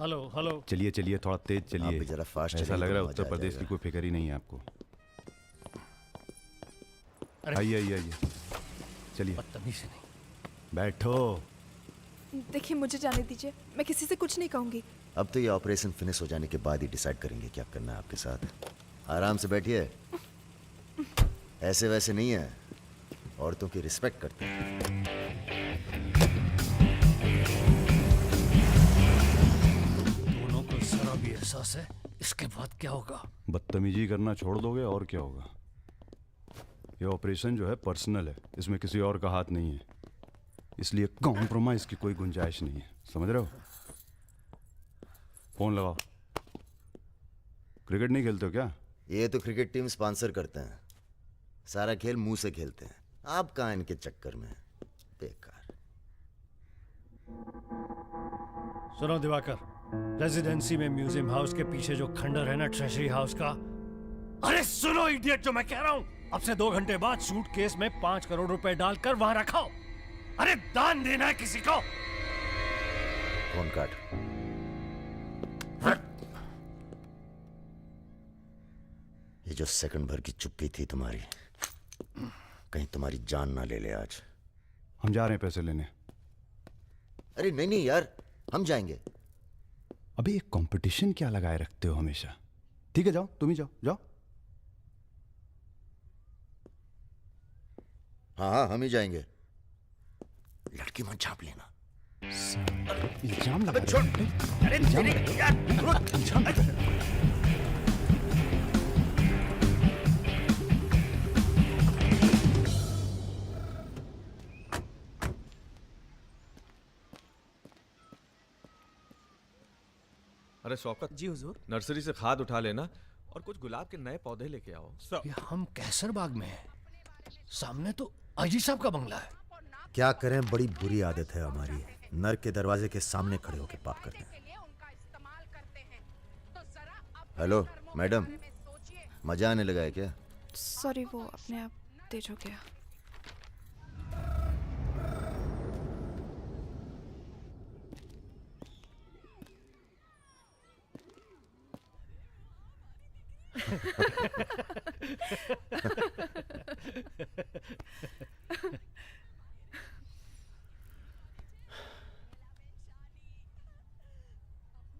Hello hello. चलिए चलिए, थोड़ा तेज आप चलिए। भी जरा फास्ट ऐसा लग रहा है उत्तर प्रदेश की कोई फिक्र ही नहीं है आपको। आइए आइए आइए, चलिए। बदतमीजी नहीं। बैठो। देखिए, मुझे जाने दीजिए, मैं किसी से कुछ नहीं कहूंगी। अब तो ये ऑपरेशन फिनिश हो जाने के बाद ही डिसाइड करेंगे क्या करना है आपके साथ। आराम से बैठिए, ऐसे वैसे नहीं है, औरतों की रिस्पेक्ट करते हैं। दोनों को जरा भी एहसास है इसके बाद क्या होगा? बदतमीजी करना छोड़ दोगे और क्या होगा? ये ऑपरेशन जो है पर्सनल है, इसमें किसी और का हाथ नहीं है, इसलिए कॉम्प्रोमाइज की कोई गुंजाइश नहीं है, समझ रहे हो? फोन लगाओ। क्रिकेट नहीं खेलते हो क्या? ये तो क्रिकेट टीम स्पॉन्सर करते हैं, सारा खेल मुंह से खेलते हैं। आप कहाँ इनके चक्कर में, बेकार। सुनो दिवाकर, रेजिडेंसी में म्यूजियम हाउस के पीछे जो खंडर है ना, ट्रेजरी हाउस का। अरे सुनो इडियट, जो मैं कह रहा हूं, अब से 2 घंटे बाद सूटकेस में 5 करोड़ रुपए डालकर वहां रखाओ। अरे दान देना है किसी को। फोन काट। ये जो सेकंड भर की चुप्पी थी तुम्हारी, कहीं तुम्हारी जान ना ले ले आज। हम जा रहे हैं पैसे लेने। अरे नहीं नहीं यार, हम जाएंगे। अबे एक कंपटीशन क्या लगाए रखते हो हमेशा? ठीक है जाओ, तुम ही जाओ जाओ। हाँ हाँ, हम ही जाएंगे। लड़की मत छाप लेना। इल्जाम लगा छोड़। अरे इल्जाम अरे शौकत जी हुजूर, नर्सरी से खाद उठा लेना और कुछ गुलाब के नए पौधे लेके आओ। ये हम कैसर बाग में हैं। सामने तो आईजी साहब का बंगला है। क्या करें, बड़ी बुरी आदत है हमारी, नर के दरवाजे के सामने खड़े होकर पाप करते हैं। हेलो मैडम, मजा आने लगा है क्या? सॉरी, वो अपने आप तेज हो गया।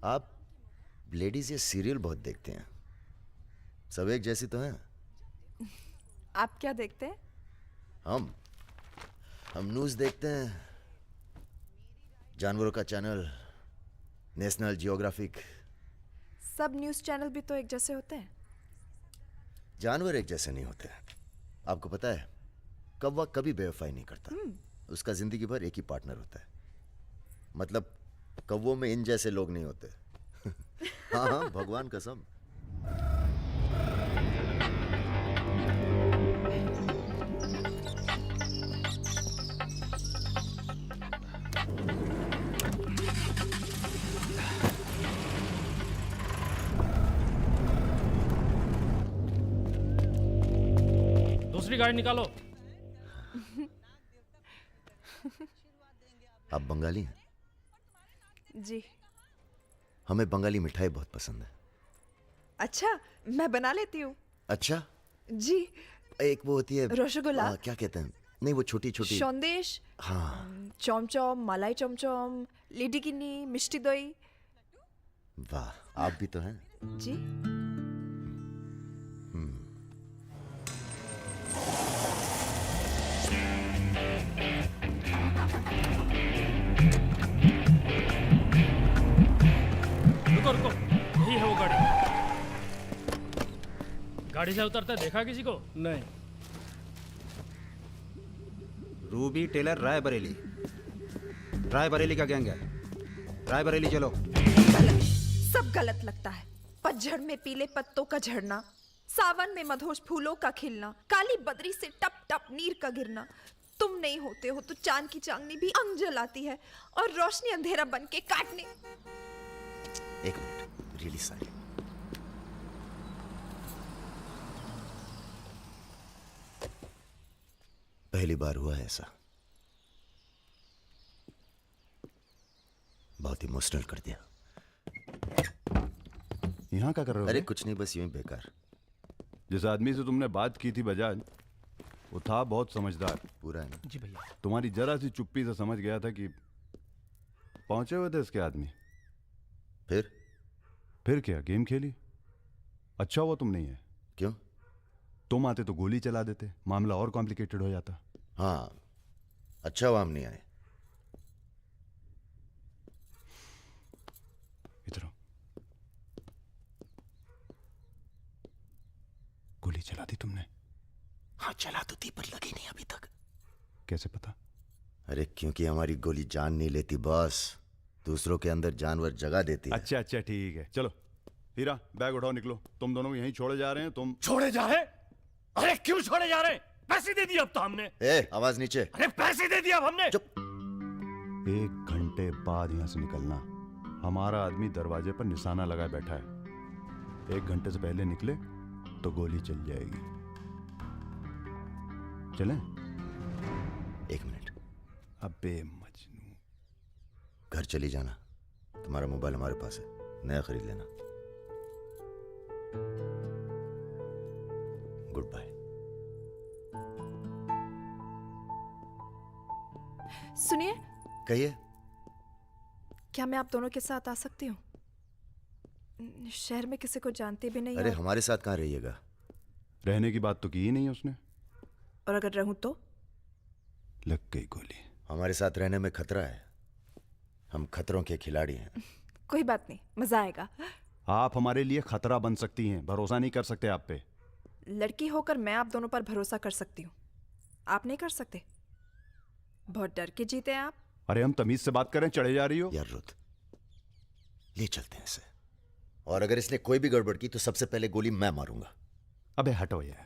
आप लेडीज ये सीरियल बहुत देखते हैं, सब एक जैसी तो हैं। आप क्या देखते हैं? हम न्यूज़ देखते हैं, जानवरों का चैनल, नेशनल जियोग्राफिक। सब न्यूज़ चैनल भी तो एक जैसे होते हैं। जानवर एक जैसे नहीं होते। आपको पता है, कौवा कभी बेवफाई नहीं करता, उसका जिंदगी भर एक ही पार्टनर होता है। मतलब कौवों में इन जैसे लोग नहीं होते। हाँ हाँ, भगवान कसम। दूसरी गाड़ी निकालो। आप बंगाली हैं? जी। हमें बंगाली मिठाई बहुत पसंद है। अच्छा, मैं बना लेती हूँ। अच्छा जी। एक वो होती है रसगुल्ला। क्या कहते हैं, नहीं वो छोटी छोटी। सौंदेश। हाँ। चमचम, मलाई चमचम, लेडी किन्नी, मिष्टी दही। वाह, आप भी तो हैं। जी। रुको रुको, यही है वो गाड़ी। गाड़ी से उतरते देखा किसी को? नहीं। रूबी टेलर रायबरेली, रायबरेली का गैंग है। रायबरेली चलो। गलत, सब गलत लगता है। पतझड़ में पीले पत्तों का झड़ना, सावन में मधोश फूलों का खिलना, काली बदरी से टप टप नीर का गिरना। तुम नहीं होते हो तो चांद की चांदनी भी अंग जलाती है और रोशनी अंधेरा बन के काटने। एक मिनट, रियली सॉरी। पहली बार हुआ है ऐसा, बहुत इमोशनल कर दिया। यहाँ क्या कर रहे हो? अरे कुछ नहीं, बस यूं ही बेकार। जिस आदमी से तुमने बात की थी बजाज, वो था बहुत समझदार। पूरा है ना? जी भैया। तुम्हारी जरा सी चुप्पी से समझ गया था कि पहुंचे हुए थे इसके आदमी। फिर क्या, गेम खेली। अच्छा हुआ तुम नहीं है। क्यों? तुम आते तो गोली चला देते, मामला और कॉम्प्लिकेटेड हो जाता। हाँ, अच्छा हुआ हम नहीं आए। इधर आओ। गोली चला दी तुमने? हाँ चला तो थी, पर लगी नहीं अभी तक। कैसे पता? अरे क्योंकि हमारी गोली जान नहीं लेती बॉस, दूसरों के अंदर जानवर जगा देती है। अच्छा अच्छा ठीक है, चलो हीरा बैग उठाओ, निकलो। तुम दोनों को यहीं छोड़े जा रहे हैं। तुम छोड़े जा रहे? अरे क्यों छोड़े जा रहे? पैसे दे दिए अब तो हमने। आवाज नीचे। अरे पैसे दे दिए अब हमने। चुप। 1 घंटे बाद यहां से निकलना। हमारा आदमी दरवाजे पर निशाना लगाए बैठा है। 1 घंटे से पहले निकले तो गोली चल जाएगी। चलें? 1 मिनट। अबे मजनू, घर चली जाना, तुम्हारा मोबाइल हमारे पास है, नया खरीद लेना। Goodbye. सुनिए। कहिए। क्या मैं आप दोनों के साथ आ सकती हूँ? शहर में किसी को जानती भी नहीं। अरे हमारे साथ कहाँ रहिएगा? रहने की बात तो की ही नहीं उसने। और अगर रहूं तो? लग गई गोली। हमारे साथ रहने में खतरा है। हम खतरों के खिलाड़ी हैं। कोई बात नहीं, मजा आएगा। आप हमारे लिए खतरा बन सकती हैं, भरोसा नहीं कर सकते आप पे। लड़की होकर मैं आप दोनों पर भरोसा कर सकती हूँ, आप नहीं कर सकते। बहुत डर के जीते हैं आप। अरे हम तमीज से बात करें, चढ़े जा रही हो यार रुत, ले चलते हैं इसे, और अगर इसने कोई भी गड़बड़ की तो सबसे पहले गोली मैं मारूंगा। अबे हटो यार।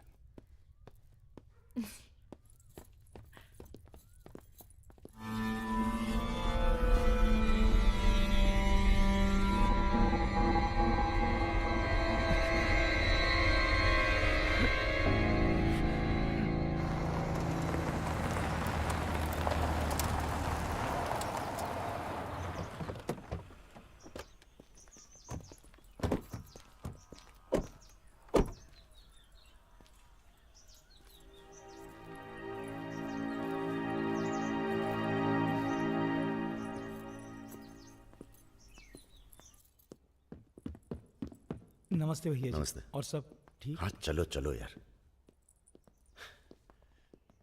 नमस्ते भैया जी। नमस्ते। और सब ठीक? हाँ चलो चलो यार।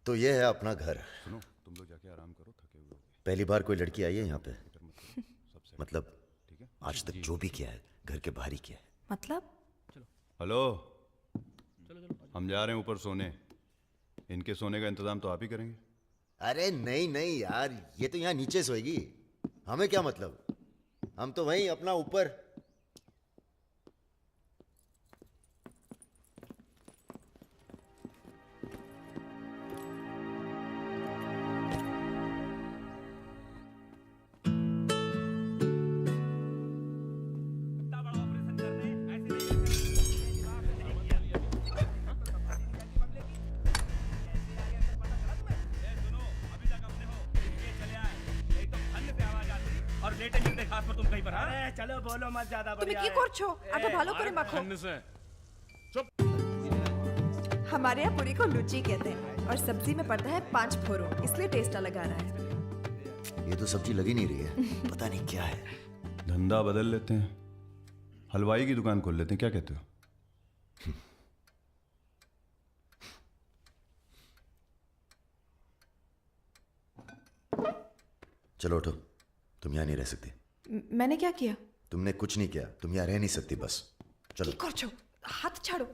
तो ये है अपना घर। सुनो, तुम लोग जाके आराम करो, थके हुए हो। पहली बार कोई लड़की आई है यहाँ पे? मतलब आज तक जो भी किया है घर के बाहर ही किया है। मतलब? हेलो, हम जा रहे हैं ऊपर सोने। इनके सोने का इंतजाम तो आप ही करेंगे। अरे नहीं नहीं यार, ये तो यहाँ नीचे सोएगी, हमें क्या मतलब, हम तो वहीं अपना ऊपर। चलो बोलो मत ज्यादा। তুমি কি করছো? এটা ভালো করে মাখো। हमारे यहाँ पूरी को लुची कहते हैं और सब्जी में पड़ता है 5 फोरो, इसलिए टेस्ट अलग आ रहा है। ये तो सब्जी लगी नहीं रही है, पता नहीं क्या है। धंधा बदल लेते हैं, हलवाई की दुकान खोल लेते हैं, क्या कहते हो? चलो उठो, तुम यहाँ नहीं रह सकती। मैंने क्या किया? तुमने कुछ नहीं किया, तुम यहाँ रह नहीं सकती, बस चलो। কি করছো? हाथ छाड़ो।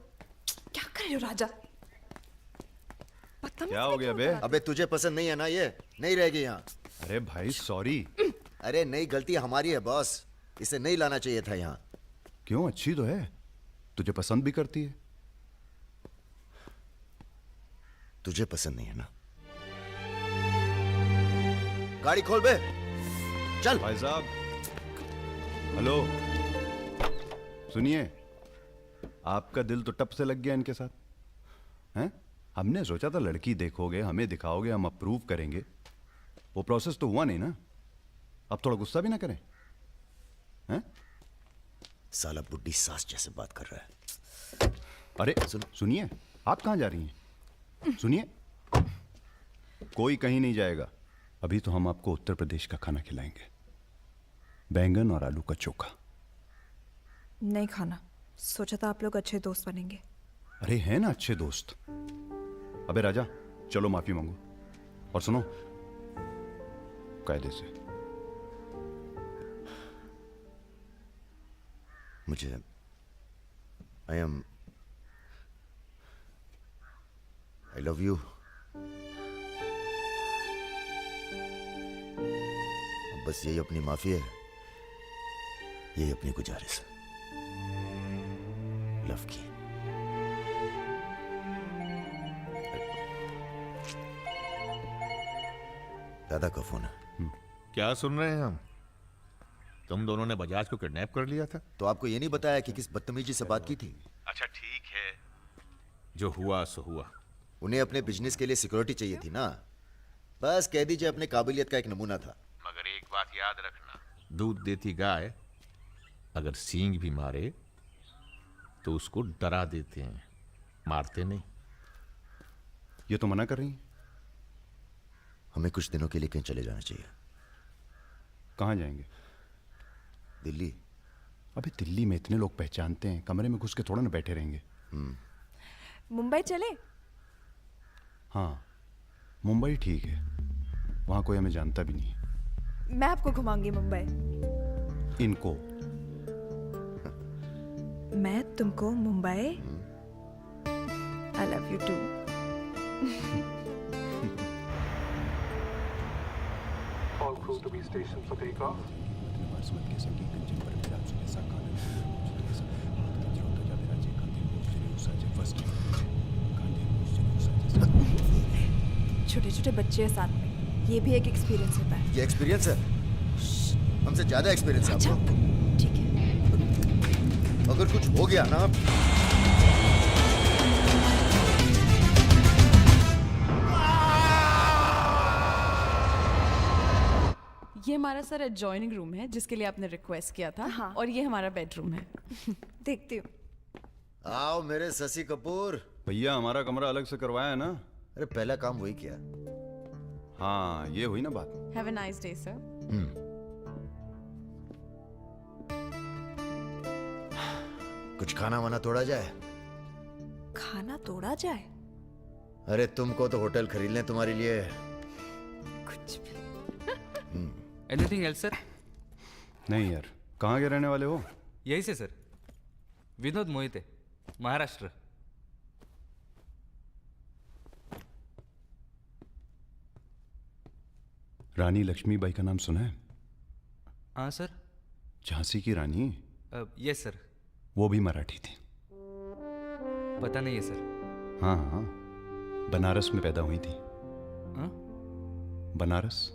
क्या कर रहे हो राजा? क्या हो गया बे? अबे तुझे पसंद नहीं है ना ये, नहीं रहेगी यहाँ। अरे भाई सॉरी। अरे नहीं, गलती हमारी है बॉस, इसे नहीं लाना चाहिए था यहाँ। क्यों, अच्छी तो है, तुझे पसंद भी करती है। तुझे पसंद नहीं है ना? गाड़ी खोल बे, चल। भाई साहब, हेलो, सुनिए, आपका दिल तो टप से लग गया इनके साथ, हैं? हमने सोचा था लड़की देखोगे, हमें दिखाओगे, हम अप्रूव करेंगे। वो प्रोसेस तो हुआ नहीं ना। अब थोड़ा गुस्सा भी ना करें, हैं? साला बुड्ढी सास जैसे बात कर रहा है। अरे सुनिए, आप कहाँ जा रही हैं? सुनिए, कोई कहीं नहीं जाएगा। अभी तो हम आपको उत्तर प्रदेश का खाना खिलाएंगे, बैंगन और आलू का चोखा। नहीं खाना, सोचा था आप लोग अच्छे दोस्त बनेंगे। अरे हैं ना अच्छे दोस्त। अबे राजा, चलो माफी मांगो, और सुनो, कायदे से। मुझे आई लव यू। बस यही अपनी माफी है, यही अपनी गुजारिश है लव की। दादा का फोन है। क्या सुन रहे हैं हम? तुम दोनों ने बजाज को किडनैप कर लिया था? तो आपको ये नहीं बताया कि किस बदतमीजी से बात की थी? अच्छा ठीक है, जो हुआ सो हुआ। उन्हें अपने बिजनेस के लिए सिक्योरिटी चाहिए थी ना, बस कह दीजिए अपने काबिलियत का एक नमूना था। मगर एक बात याद रखना, दूध देती गाय अगर सींग भी मारे तो उसको डरा देते हैं, मारते नहीं। ये तो मना कर रही हैं। हमें कुछ दिनों के लिए कहीं चले जाना चाहिए। कहाँ जाएंगे? दिल्ली। अबे दिल्ली में इतने लोग पहचानते हैं, कमरे में घुस के थोड़ा ना बैठे रहेंगे। मुंबई चले? हाँ, मुंबई ठीक है। वहां कोई हमें जानता भी नहीं है। मैं आपको घुमाऊंगी मुंबई। इनको मैं तुमको Mumbai. I love you too. All crew to be stationed for takeoff. छोटे छोटे बच्चे हैं साथ में, ये भी एक एक्सपीरियंस होता है। ये एक्सपीरियंस है, हमसे ज्यादा एक्सपीरियंस है आपको। ठीक है। अगर कुछ हो गया ना, ये हमारा सर एडजॉइनिंग रूम है जिसके लिए आपने रिक्वेस्ट किया था। हाँ। और ये हमारा बेडरूम है। देखती हूँ। आओ मेरे शशि कपूर। भैया हमारा कमरा अलग से करवाया है ना। अरे पहला काम वही किया। हाँ ये हुई ना बात। Have a nice day sir. कुछ खाना वाना तोड़ा जाए? खाना तोड़ा जाए? अरे तुमको तो होटल खरीद लें तुम्हारे लिए। कुछ भी। Anything else sir? नहीं यार, कहाँ के रहने वाले हो? यही से सर, विनोद मोहिते, महाराष्ट्र। रानी लक्ष्मीबाई का नाम सुना है? हाँ सर। झांसी की रानी? Yes sir. वो भी मराठी थी। पता नहीं है सर। हाँ हाँ, बनारस में पैदा हुई थी। हाँ? बनारस,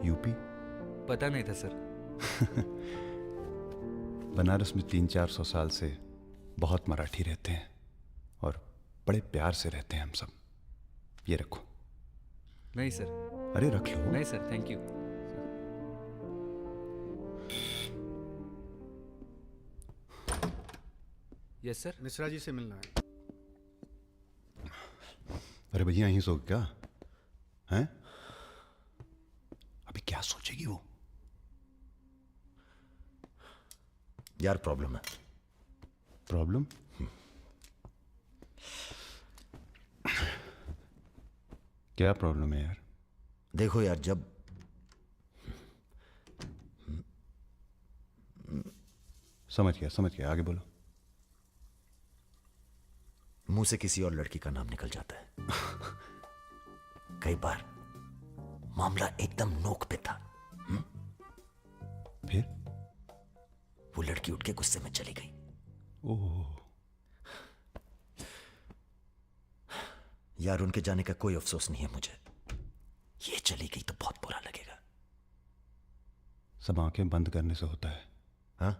यूपी। पता नहीं था सर। बनारस में 300-400 साल से बहुत मराठी रहते हैं और बड़े प्यार से रहते हैं हम सब। ये रखो। नहीं सर। अरे रख लो। नहीं sir, thank you. Yes sir. Mishra ji से मिलना है। अरे भैया यहीं सो क्या हैं? अभी क्या सोचेगी वो? यार प्रॉब्लम है। प्रॉब्लम? क्या प्रॉब्लम है यार? देखो यार, जब समझ गया, आगे बोलो। मुंह से किसी और लड़की का नाम निकल जाता है। कई बार मामला एकदम नोक पे था। फिर वो लड़की उठ के गुस्से में चली गई। ओह यार, उनके जाने का कोई अफसोस नहीं है मुझे। ये चली गई तो बहुत बुरा लगेगा। सब आंखें बंद करने से होता है। हाँ?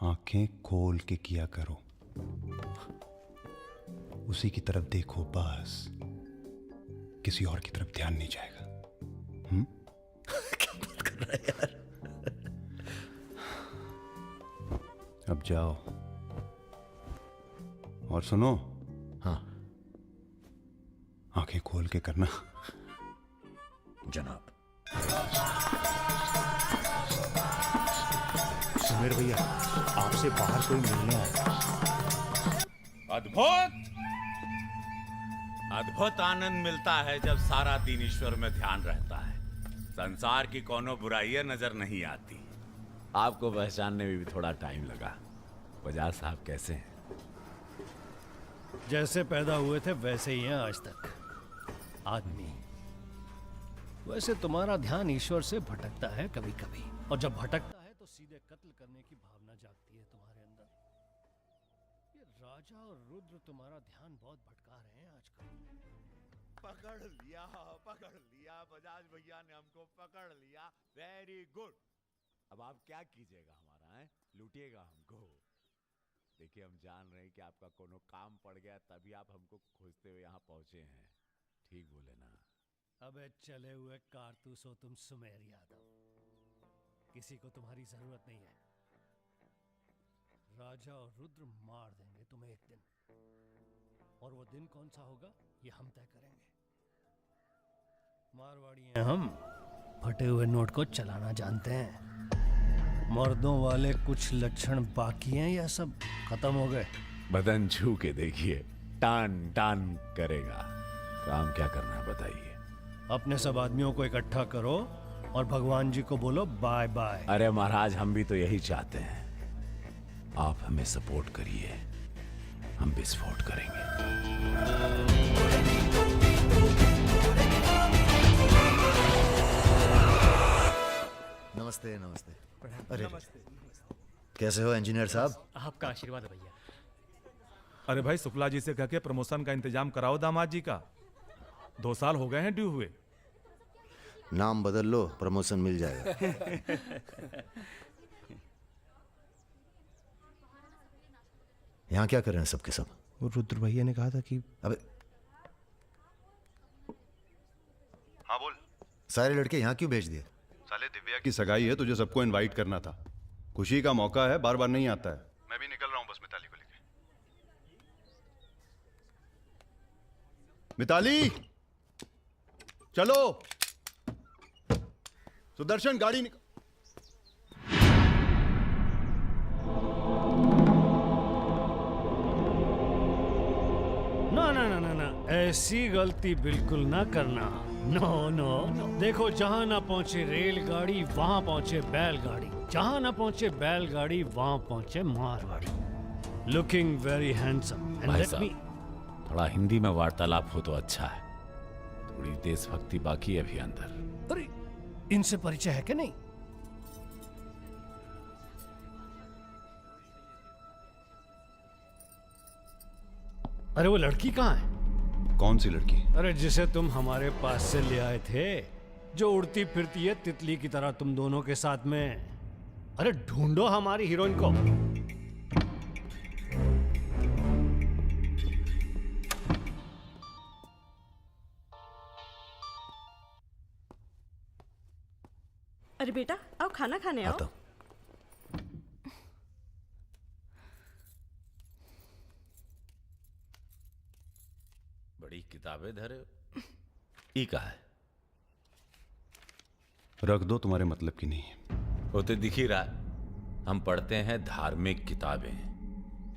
आंखें खोल के किया करो, उसी की तरफ देखो बस, किसी और की तरफ ध्यान नहीं जाएगा। क्या बात कर रहा है यार? अब जाओ और सुनो। हाँ, आंखें खोल के करना। जनाब। सुमेर भैया, आपसे बाहर कोई मिलने आया। अद्भुत अद्भुत आनंद मिलता है जब सारा दिन ईश्वर में ध्यान रहता है। संसार की कोनो बुराइयां नजर नहीं आती। आपको पहचानने में भी थोड़ा टाइम लगा। बजाज साहब कैसे हैं? जैसे पैदा हुए थे वैसे ही हैं आज तक। आदमी। वैसे तुम्हारा ध्यान ईश्वर से भटकता है कभी कभी, और जब भटकता है तो सीधे कत्ल करने की भावना जागती है तुम्हारे अंदर। ये राजा और रुद्र तुम्हारा ध्यान बहुत भटका रहे हैं आजकल। पकड़ लिया बजाज भैया ने हमको पकड़ लिया। Very good. अब आप क्या कीजिएगा हमारा है? लूटिएगा हमको। देखिए, हम जान रहे हैं कि आपका कोनो काम पड़ गया, तभी आप हमको खोजते हुए यहाँ पहुंचे हैं। ठीक बोले ना? अबे चले हुए कारतूस हो तुम सुमेर यादव। किसी को तुम्हारी जरूरत नहीं है। राजा और रुद्र मार देंगे तुम्हें एक दिन, और वो दिन कौन सा होगा ये हम तय करेंगे। मारवाड़ी हैं हम, फटे हुए नोट को चलाना जानते हैं। मर्दों वाले कुछ लक्षण बाकी हैं या सब खत्म हो गए? बदन छू के देखिए, टान टान करेगा। काम क्या करना है बताइए। अपने सब आदमियों को इकट्ठा करो और भगवान जी को बोलो बाय बाय। अरे महाराज, हम भी तो यही चाहते हैं। आप हमें सपोर्ट करिए, हम विस्फोट करेंगे। नमस्ते नमस्ते। अरे कैसे हो इंजीनियर साहब? आपका आशीर्वाद है भैया। अरे भाई, शुक्ला जी से कह के प्रमोशन का इंतजाम कराओ दामाद जी का। 2 साल हो गए हैं ड्यू हुए। नाम बदल लो, प्रमोशन मिल जाएगा। यहाँ क्या कर रहे हैं सबके सब? वो रुद्र भैया ने कहा था कि अबे हाँ बोल। सारे लड़के यहाँ क्यों भेज दिए? साले दिव्या की सगाई है, तुझे सबको इनवाइट करना था। खुशी का मौका है, बार बार नहीं आता है। मैं भी निकल रहा हूँ बस मिताली को लेके। मिताली चलो। सुदर्शन गाड़ी निकल। ना ना ना ना ना, ऐसी गलती बिल्कुल ना करना। No no no. देखो, जहां ना पहुंचे रेलगाड़ी वहां पहुंचे बैलगाड़ी, जहां ना पहुंचे बैलगाड़ी वहां पहुंचे Marwari. Looking very handsome and भाई लेट साहब, मी। थोड़ा हिंदी में वार्तालाप हो तो अच्छा है। थोड़ी देशभक्ति बाकी है अभी अंदर। अरे, इनसे परिचय है कि नहीं? अरे वो लड़की कहाँ है? कौन सी लड़की? अरे जिसे तुम हमारे पास से ले आए थे, जो उड़ती फिरती है तितली की तरह तुम दोनों के साथ में। अरे ढूंढो हमारी हीरोइन को। अरे बेटा, आओ खाना खाने आओ। बड़ी किताबें धरे ई का है? रख दो, तुम्हारे मतलब की नहीं है। वो तो दिख ही रहा है। हम पढ़ते हैं धार्मिक किताबें।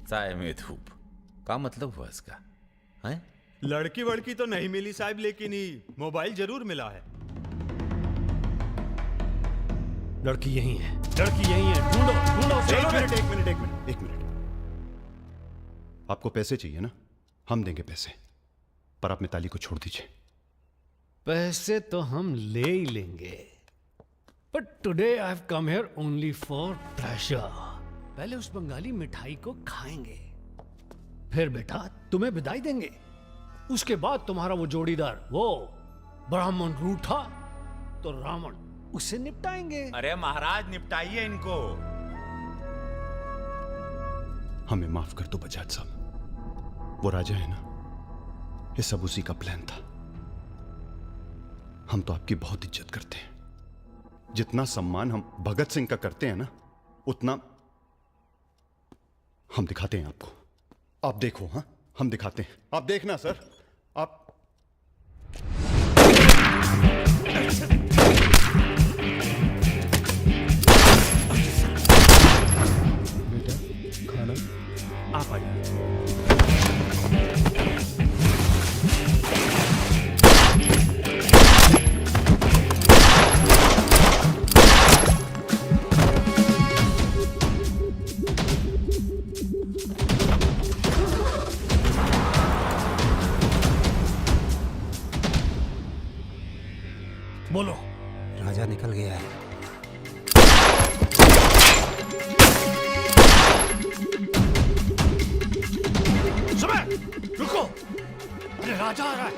चाय में धूप का मतलब हुआ इसका है? लड़की वड़की तो नहीं मिली साहब, लेकिन ही मोबाइल जरूर मिला है। लड़की यही है, लड़की यही है। ढूंढो ढूंढो। एक मिनट। आपको पैसे चाहिए ना? हम देंगे पैसे, पर आप मिताली को छोड़ दीजिए। पैसे तो हम ले ही लेंगे, but today I have come here only for pleasure. पहले उस बंगाली मिठाई को खाएंगे, फिर बेटा तुम्हें विदाई देंगे। उसके बाद तुम्हारा वो जोड़ीदार, वो ब्राह्मण रूठा तो रावण, उसे निपटाएंगे। अरे महाराज, निपटाइए इनको। हमें माफ कर दो बजाज साहब, वो राजा है ना, ये सब उसी का प्लान था। हम तो आपकी बहुत इज्जत करते हैं। जितना सम्मान हम भगत सिंह का करते हैं ना, उतना हम दिखाते हैं आपको। आप देखो, हाँ हम दिखाते हैं, आप देखना सर। आप बेटा खाना आप आइए। बोलो। राजा निकल गया है। सुबह रुको, अरे राजा आ रहा है।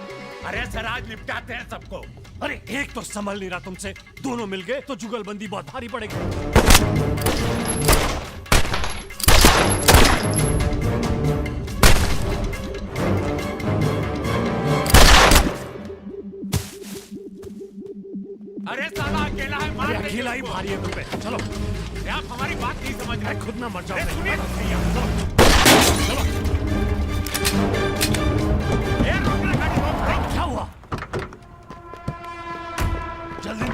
अरे सर, आज निपटाते हैं सबको। अरे एक तो संभल नहीं रहा तुमसे, दोनों मिल गए तो जुगलबंदी बहुत भारी पड़ेगी। अरे साला अकेला है, मार अरे अकेला ही भारी है तुम पे। चलो, अरे आप हमारी बात नहीं समझ रहे। खुद ना मर जाओ। सुनिए, क्या हुआ? जल्दी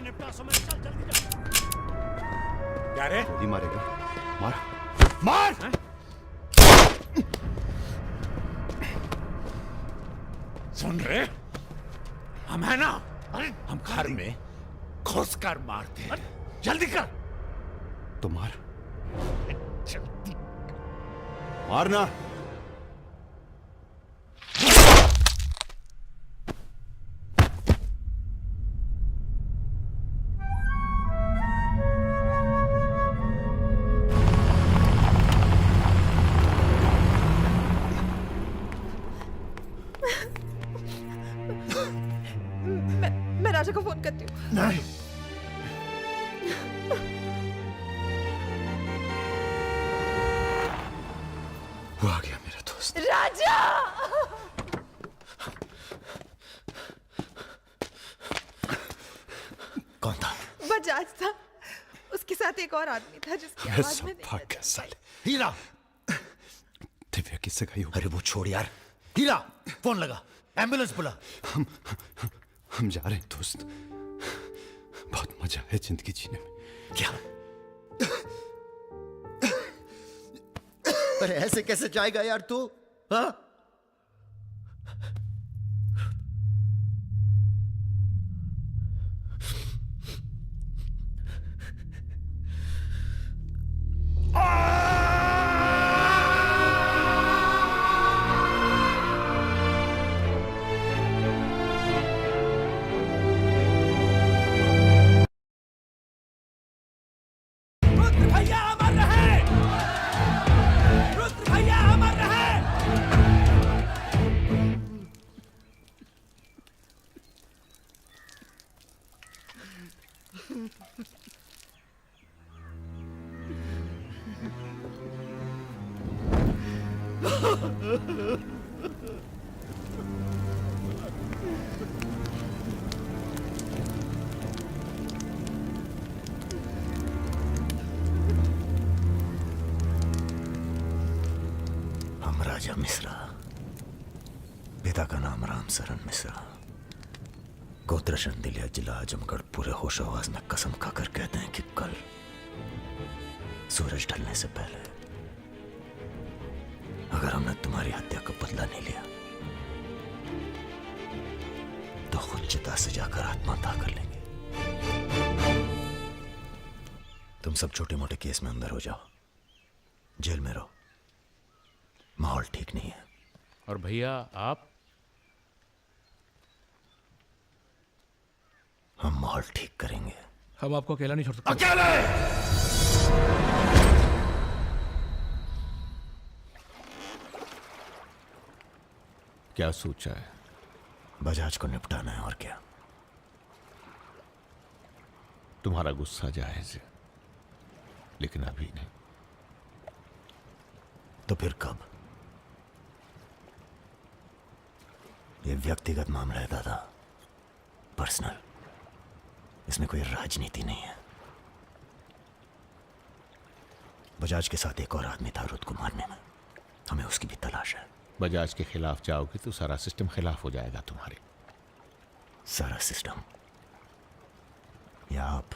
निपटा समय। चल जल्दी जा। क्या रे? ही मारेगा, मार मार। सुन रहे, हम है ना, कर मारते हैं। जल्दी कर। तो मार, जल्दी मारना। मैं राजा को फोन करती हूँ। नहीं, वो आ गया मेरा दोस्त। राजा! कौन था? बजाज था। उसके साथ एक और आदमी था जिसकी अबे आवाज में सब भाग गए साले। हीरा! दिव्या किससे गई हो? अरे वो छोड़ यार। हीरा, फोन लगा, एम्बुलेंस बुला। हम जा रहे हैं दोस्त। बहुत मजा है जिंदगी जीने में। क्या? अरे ऐसे कैसे जाएगा यार तू? हाँ? भैया अमर रहे! रुद्र भैया अमर रहे! हम राजा मिश्रा, पिता का नाम राम सरन मिश्रा, गोत्र शंदिलिया, जिला आजमगढ़, पूरे होश आवाज में कसम खाकर कहते हैं कि कल सूरज ढलने से पहले अगर हमने तुम्हारी हत्या का बदला नहीं लिया तो खुद चिता से जाकर आत्महत्या कर लेंगे। तुम सब छोटे मोटे केस में अंदर हो जाओ, जेल में रहो, माहौल ठीक नहीं है। और भैया आप? हम माहौल ठीक करेंगे। हम आपको अकेला नहीं छोड़ सकते। अकेले! क्या सोचा है? बजाज को निपटाना है और क्या। तुम्हारा गुस्सा जायज है, लेकिन अभी नहीं। तो फिर कब? ये व्यक्तिगत मामला है दादा, पर्सनल। इसमें कोई राजनीति नहीं है। बजाज के साथ एक और आदमी था रुद्र को मारने में, हमें उसकी भी तलाश है। बजाज के खिलाफ जाओगे तो सारा सिस्टम खिलाफ हो जाएगा तुम्हारे। सारा सिस्टम या आप?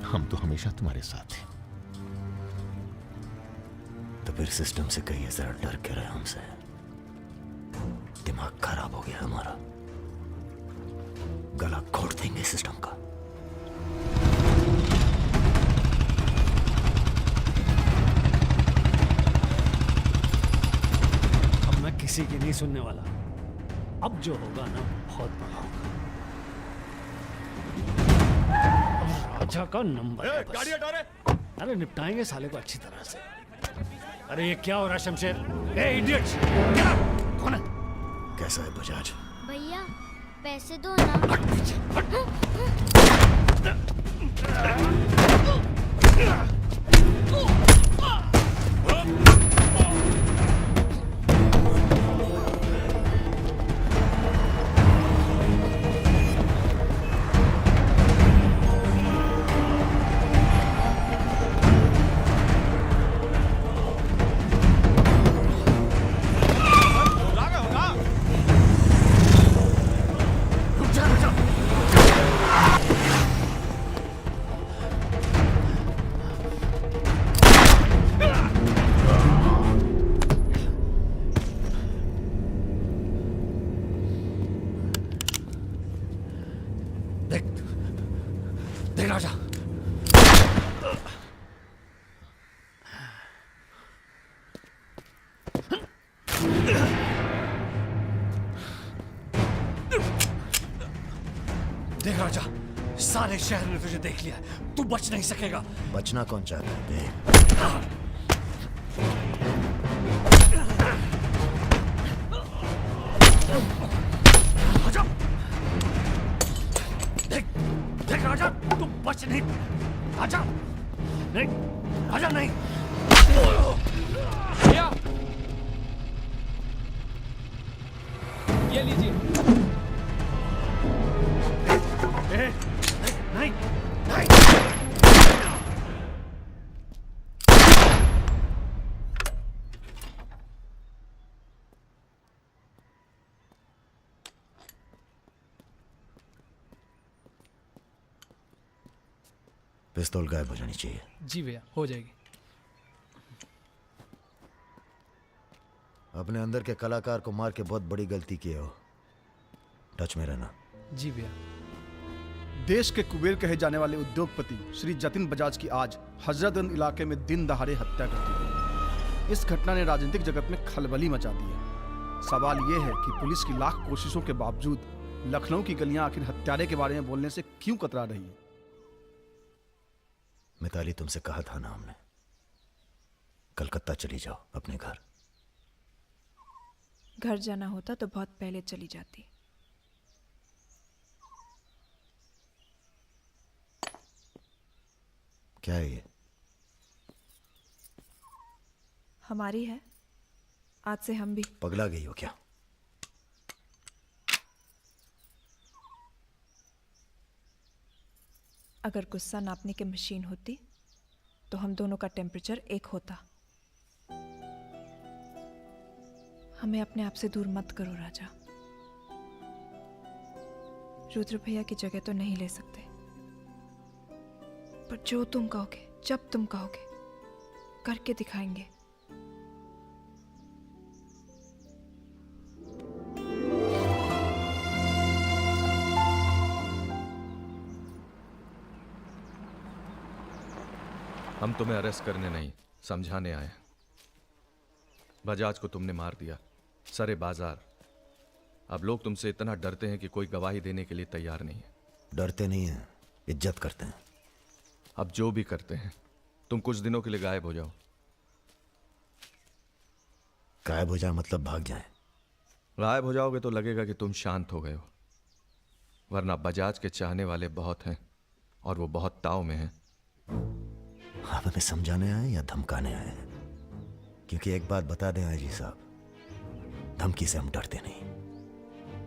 हम तो हमेशा तुम्हारे साथ हैं। तो फिर सिस्टम से कहिए जरा डर के रहे हमसे। दिमाग खराब हो गया हमारा, गला घोट देंगे सिस्टम का। अब मैं किसी की नहीं सुनने वाला। अब जो होगा ना बहुत बड़ा होगा। अब राजा का नंबर है बस। गाड़ी हटा रे। अरे निपटाएंगे साले को अच्छी तरह से। अरे ये क्या हो रहा है शमशेर? ए इडियट्स! क्या? कौन है? कैसा है बजाज? भैया पैसे दो ना। रुक जा। देख राजा, देख राजा, सारे शहर ने तुझे देख लिया, तू बच नहीं सकेगा। बचना कौन चाहता है? देख, आजा, देख देख राजा, तू बच नहीं, आजा, नहीं, आजा नहीं। भैया, ये लीजिए। नहीं, नहीं। पिस्तौल गायब हो जानी चाहिए। जी भैया, हो जाएगी। अपने अंदर के कलाकार को मार के बहुत बड़ी गलती की हो, टच में रहना। जी भैया। देश के कुबेर कहे जाने वाले उद्योगपति श्री जतिन बजाज की आज हजरतगंज इलाके में दिन दहाड़े हत्या कर दी गई। इस घटना ने राजनीतिक जगत में खलबली मचा दी है। सवाल यह है कि पुलिस की लाख कोशिशों के बावजूद लखनऊ की गलियां आखिर हत्यारे के बारे में बोलने से क्यों कतरा रही है? मिताली, तुमसे कहा था ना हमने, कलकत्ता चली जाओ अपने घर। घर जाना होता तो बहुत पहले चली जाती। क्या है ये? हमारी है, आज से हम भी। पगला गई हो क्या? अगर गुस्सा नापने की मशीन होती तो हम दोनों का टेम्परेचर एक होता। हमें अपने आप से दूर मत करो राजा। रुद्र भैया की जगह तो नहीं ले सकते, पर जो तुम कहोगे, जब तुम कहोगे, करके दिखाएंगे। हम तुम्हें अरेस्ट करने नहीं, समझाने आए। बजाज को तुमने मार दिया, सरे बाजार। अब लोग तुमसे इतना डरते हैं कि कोई गवाही देने के लिए तैयार नहीं है। डरते नहीं हैं, इज्जत करते हैं। अब जो भी करते हैं, तुम कुछ दिनों के लिए गायब हो जाओ। गायब हो जाए मतलब भाग जाए? गायब हो जाओगे तो लगेगा कि तुम शांत हो गए हो, वरना बजाज के चाहने वाले बहुत हैं और वो बहुत ताव में हैं। आप हमें समझाने आए या धमकाने आए? क्योंकि एक बात बता दें आजी साहब, धमकी से हम डरते नहीं,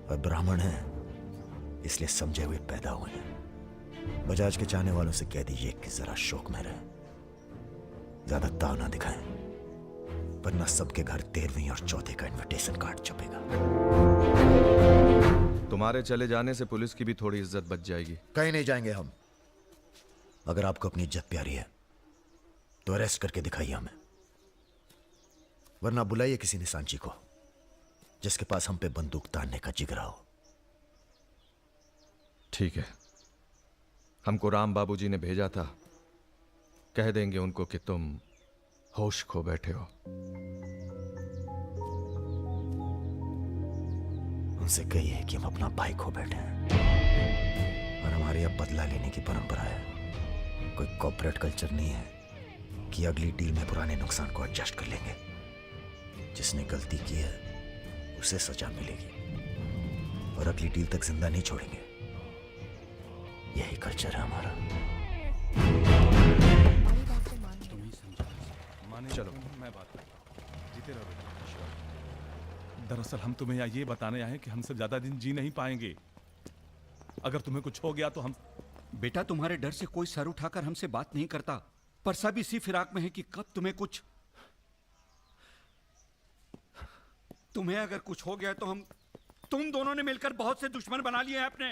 और ब्राह्मण हैं इसलिए समझे हुए पैदा हुए हैं। बजाज के चाहने वालों से कह दीजिए कि जरा शौक में रहे, ज्यादा ताव ना दिखाएं, वरना सबके घर 13वीं और 4थे का इनविटेशन कार्ड छपेगा। तुम्हारे चले जाने से पुलिस की भी थोड़ी इज्जत बच जाएगी। कहीं नहीं जाएंगे हम। अगर आपको अपनी इज्जत प्यारी है तो अरेस्ट करके दिखाइए हमें, वरना बुलाइए किसी निशानची को जिसके पास हम पे बंदूक तानने का जिगरा हो। ठीक है, हमको राम बाबूजी ने भेजा था, कह देंगे उनको कि तुम होश खो बैठे हो। उनसे कहिए कि हम अपना भाई खो बैठे हैं, और हमारे अब बदला लेने की परंपरा है। कोई कॉर्पोरेट कल्चर नहीं है कि अगली डील में पुराने नुकसान को एडजस्ट कर लेंगे। जिसने गलती की है उसे सजा मिलेगी, और अगली डील तक जिंदा नहीं छोड़ेंगे। यही कल्चर है हमारा। चलो मैं बात करता। जीते रहो बेटा। दरअसल हम तुम्हें यहाँ ये बताने आए हैं कि हमसे ज्यादा दिन जी नहीं पाएंगे। अगर तुम्हें कुछ हो गया तो हम। बेटा, तुम्हारे डर से कोई सर उठाकर हमसे बात नहीं करता, पर सब इसी फिराक में है कि कब तुम्हें कुछ। तुम्हें अगर कुछ हो गया तो तुम दोनों ने मिलकर बहुत से दुश्मन बना लिए हैं अपने।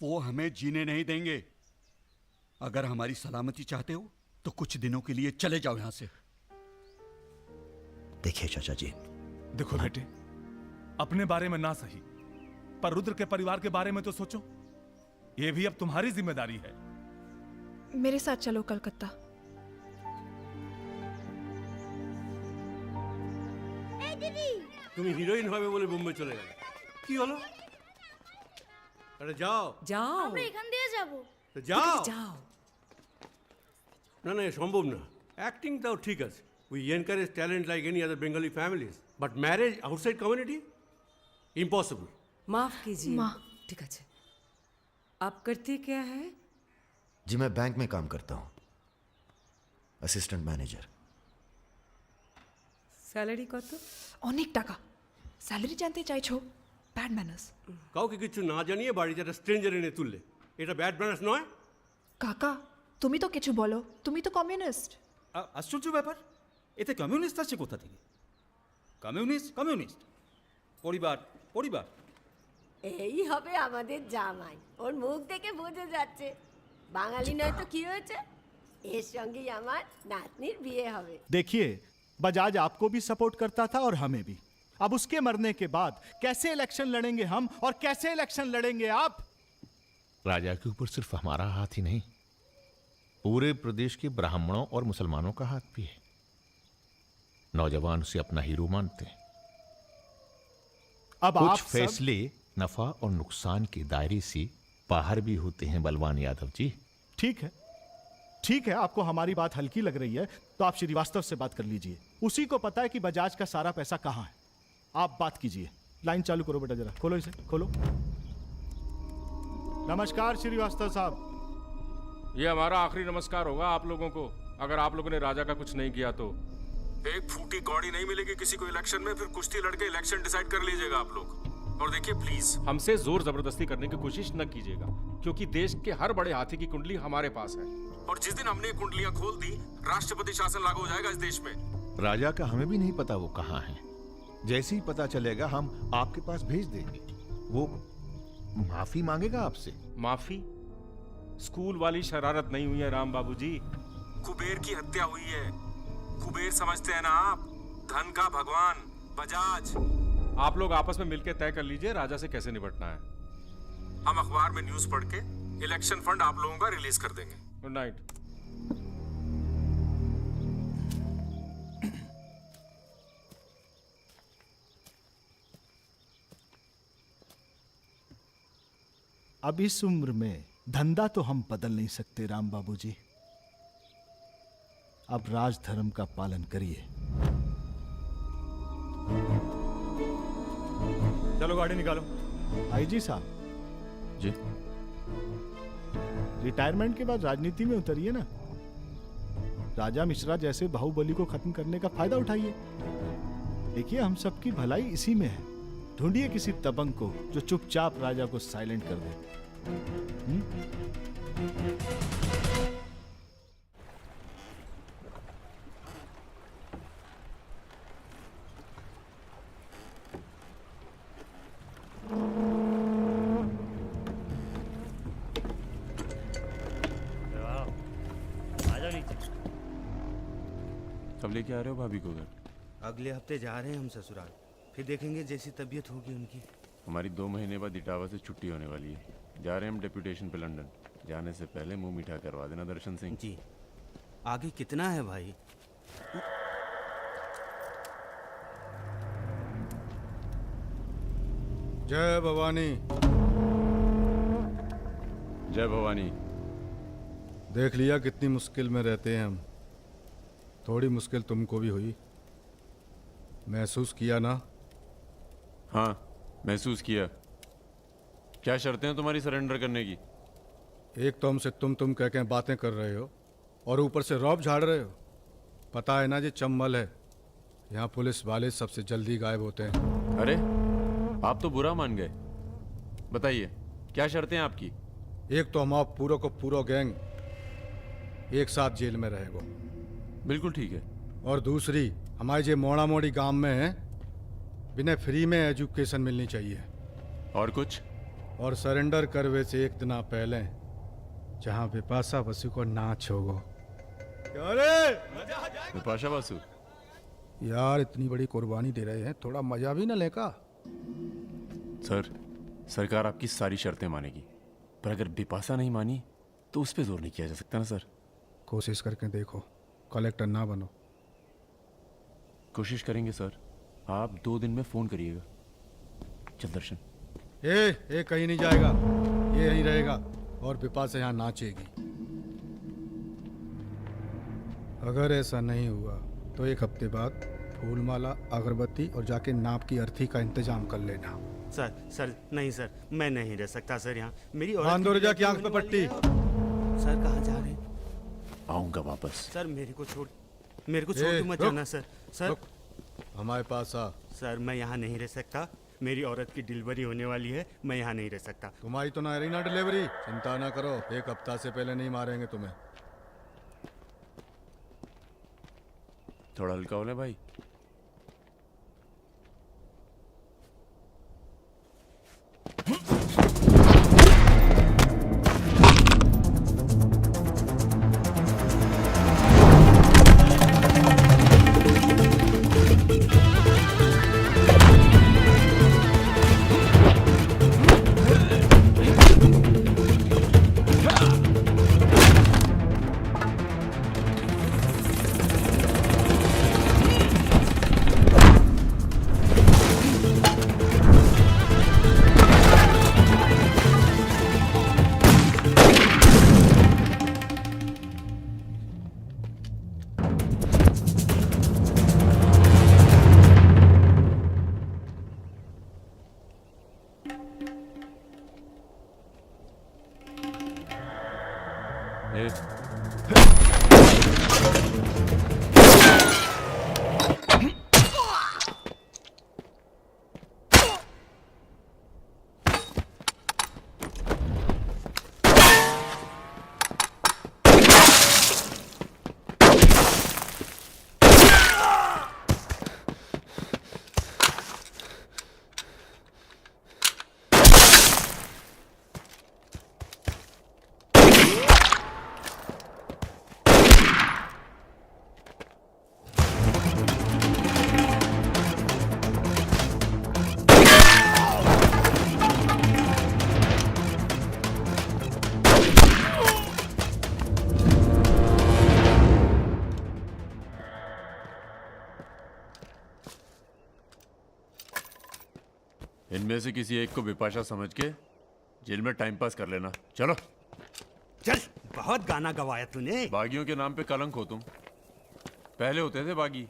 वो हमें जीने नहीं देंगे। अगर हमारी सलामती चाहते हो तो कुछ दिनों के लिए चले जाओ यहां से। देखिए चाचा जी, देखो बेटे, अपने बारे में ना सही, पर रुद्र के परिवार के बारे में तो सोचो। ये भी अब तुम्हारी जिम्मेदारी है। मेरे साथ चलो कलकत्ता। তুমি হিরোইন হবে বলে বোম্বে চলে গেলে, কি হলো? আরে যাও যাও, আমরা এখান দিয়ে যাব। তো যাও যাও। না না, এ সম্ভব না। অ্যাক্টিংটাও ঠিক আছে, we encourage talent like any other Bengali families, but marriage outside community impossible. माफ कीजिए। ठीक है। आप करते क्या है? जी मैं बैंक में काम करता हूँ, असिस्टेंट मैनेजर। স্যালারি কত? অনেক টাকা। স্যালারি জানতে চাইছো? Bad manners. কাউকে কিছু না জানিয়ে বাড়িতে একটা স্ট্রেঞ্জার এনে তুললে, এটা ব্যাড ম্যানার্স নয়? কাকা তুমি তো কিছু বলো, তুমি তো কমিউনিস্ট। আশ্চর্য ব্যাপার, এতে কমিউনিস্ট আছে কোথা থেকে? কমিউনিস্ট কমিউনিস্ট, পরিবার পরিবার। এই হবে আমাদের জামাই, ওর মুখ দেখে বোঝা যাচ্ছে বাঙালি নয় তো কি হয়েছে, এর সঙ্গেই আমার নাতনির বিয়ে হবে। देखिए, बजाज आपको भी सपोर्ट करता था और हमें भी। अब उसके मरने के बाद कैसे इलेक्शन लड़ेंगे हम और कैसे इलेक्शन लड़ेंगे आप? राजा के ऊपर सिर्फ हमारा हाथ ही नहीं, पूरे प्रदेश के ब्राह्मणों और मुसलमानों का हाथ भी है। नौजवान उसे अपना हीरो मानते हैं। अब कुछ आप फैसले नफा और नुकसान के दायरे से बाहर भी होते हैं बलवान यादव जी। ठीक है, ठीक है, आपको हमारी बात हल्की लग रही है तो आप श्रीवास्तव से बात कर लीजिए। उसी को पता है कि बजाज का सारा पैसा कहाँ है। आप बात कीजिए। लाइन चालू करो बेटा, जरा खोलो इसे, खोलो। नमस्कार श्रीवास्तव साहब। ये हमारा आखिरी नमस्कार होगा आप लोगों को, अगर आप लोगों ने राजा का कुछ नहीं किया तो। एक फूटी कौड़ी नहीं मिलेगी किसी को इलेक्शन में, फिर कुश्ती लड़के इलेक्शन डिसाइड कर लीजिएगा आप लोग। और देखिए प्लीज हमसे जोर जबरदस्ती करने की कोशिश न कीजिएगा, क्योंकि देश के हर बड़े हाथी की कुंडली हमारे पास है, और जिस दिन हमने कुंडलियां खोल दी राष्ट्रपति शासन लागू हो जाएगा इस देश में। राजा का हमें भी नहीं पता वो कहाँ है, जैसे ही पता चलेगा हम आपके पास भेज देंगे। वो माफी मांगेगा आपसे। माफी? स्कूल वाली शरारत नहीं हुई है राम बाबूजी, कुबेर की हत्या हुई है। कुबेर समझते हैं ना आप, धन का भगवान बजाज। आप लोग आपस में मिलकर तय कर लीजिए राजा से कैसे निपटना है। हम अखबार में न्यूज पढ़ के इलेक्शन फंड आप लोगों का रिलीज कर देंगे। Good night. अब इस उम्र में धंधा तो हम बदल नहीं सकते राम बाबूजी। अब राज धर्म का पालन करिए। चलो गाड़ी निकालो। आईजी साहब जी, रिटायरमेंट के बाद राजनीति में उतरिए ना। राजा मिश्रा जैसे बाहुबली को खत्म करने का फायदा उठाइए। देखिए हम सबकी भलाई इसी में है। ढूंढिए किसी दबंग को जो चुपचाप राजा को साइलेंट कर दे। कब लेके आ रहे हो भाभी को घर? अगले हफ्ते जा रहे हैं हम ससुराल, फिर देखेंगे जैसी तबीयत होगी उनकी। हमारी 2 महीने बाद इटावा से छुट्टी होने वाली है, जा रहे हैं हम डेप्यूटेशन पे लंदन। जाने से पहले मुंह मीठा करवा देना दर्शन सिंह जी। आगे कितना है भाई? जय भवानी। जय भवानी। देख लिया कितनी मुश्किल में रहते हैं हम। थोड़ी मुश्किल तुमको भी हुई, महसूस किया ना? हाँ महसूस किया। क्या शर्तें हैं तुम्हारी सरेंडर करने की? एक तो हमसे तुम कह के बातें कर रहे हो और ऊपर से रौब झाड़ रहे हो। पता है ना ये चंबल है, यहाँ पुलिस वाले सबसे जल्दी गायब होते हैं। अरे आप तो बुरा मान गए, बताइए क्या शर्तें हैं आपकी? एक तो हम आप पूरो को पूरो गैंग एक साथ जेल में रहेगो। बिल्कुल ठीक है। और दूसरी हमारे जो मोड़ा मोड़ी गांव में है, बिना फ्री में एजुकेशन मिलनी चाहिए। और कुछ? और सरेंडर करवे से एक दिन पहले जहाँ विपाशा बसु को नाच होगो। विपाशा बसु यार इतनी बड़ी कुर्बानी दे रहे हैं, थोड़ा मजा भी ना लेगा? सर, सरकार आपकी सारी शर्तें मानेगी, पर अगर बिपाशा नहीं मानी तो उस पर जोर नहीं किया जा सकता ना सर। कोशिश करके देखो, कलेक्टर ना बनो। कोशिश करेंगे सर, आप 2 दिन में फ़ोन करिएगा। चल दर्शन। ए कहीं नहीं जाएगा, ये यहीं रहेगा और बिपाशा यहाँ नाचेगी। अगर ऐसा नहीं हुआ तो 1 हफ्ते बाद फूलमाला, अगरबत्ती और जाके नाप की अर्थी का इंतजाम कर लेना। सर नहीं सर, मैं नहीं रह सकता सर यहाँ। मेरी बांदोरजा की आंख पे पट्टी। सर कहाँ जा रहे हैं? आऊंगा वापस। सर मेरे को छोड़ के मत जाना सर। सर हमारे पास आ। सर मैं यहाँ नहीं रह सकता, मेरी औरत की डिलीवरी होने वाली है, मैं यहाँ नहीं रह सकता। तुम्हारी तो ना रही ना डिलीवरी, चिंता ना करो, 1 हफ्ता से पहले नहीं मारेंगे तुम्हें। थोड़ा हल्का हो ले भाई। इनमें से किसी एक को बिपाशा समझ के जेल में टाइम पास कर लेना। चलो चल, बहुत गाना गवाया तूने। बागियों के नाम पे कलंक हो तुम। पहले होते थे बागी,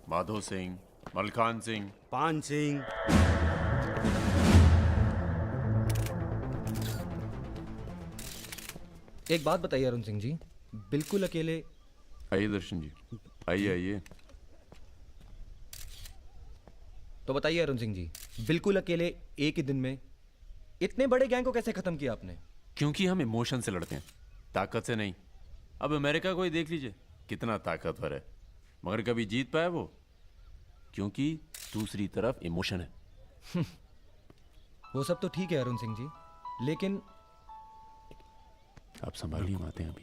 माधो सिंह, मलखान सिंह, पान सिंह। एक बात बताइए अरुण सिंह जी, बिल्कुल अकेले। आइए दर्शन जी, आइए आइए। तो बताइए अरुण सिंह जी, बिल्कुल अकेले एक ही दिन में इतने बड़े गैंग को कैसे खत्म किया आपने? क्योंकि हम इमोशन से लड़ते हैं, ताकत से नहीं। अब अमेरिका को ही देख लीजिए, कितना ताकतवर है, मगर कभी जीत पाया वो? क्योंकि दूसरी तरफ इमोशन है। वो सब तो ठीक है अरुण सिंह जी, लेकिन आप संभालिए, आते हैं अभी।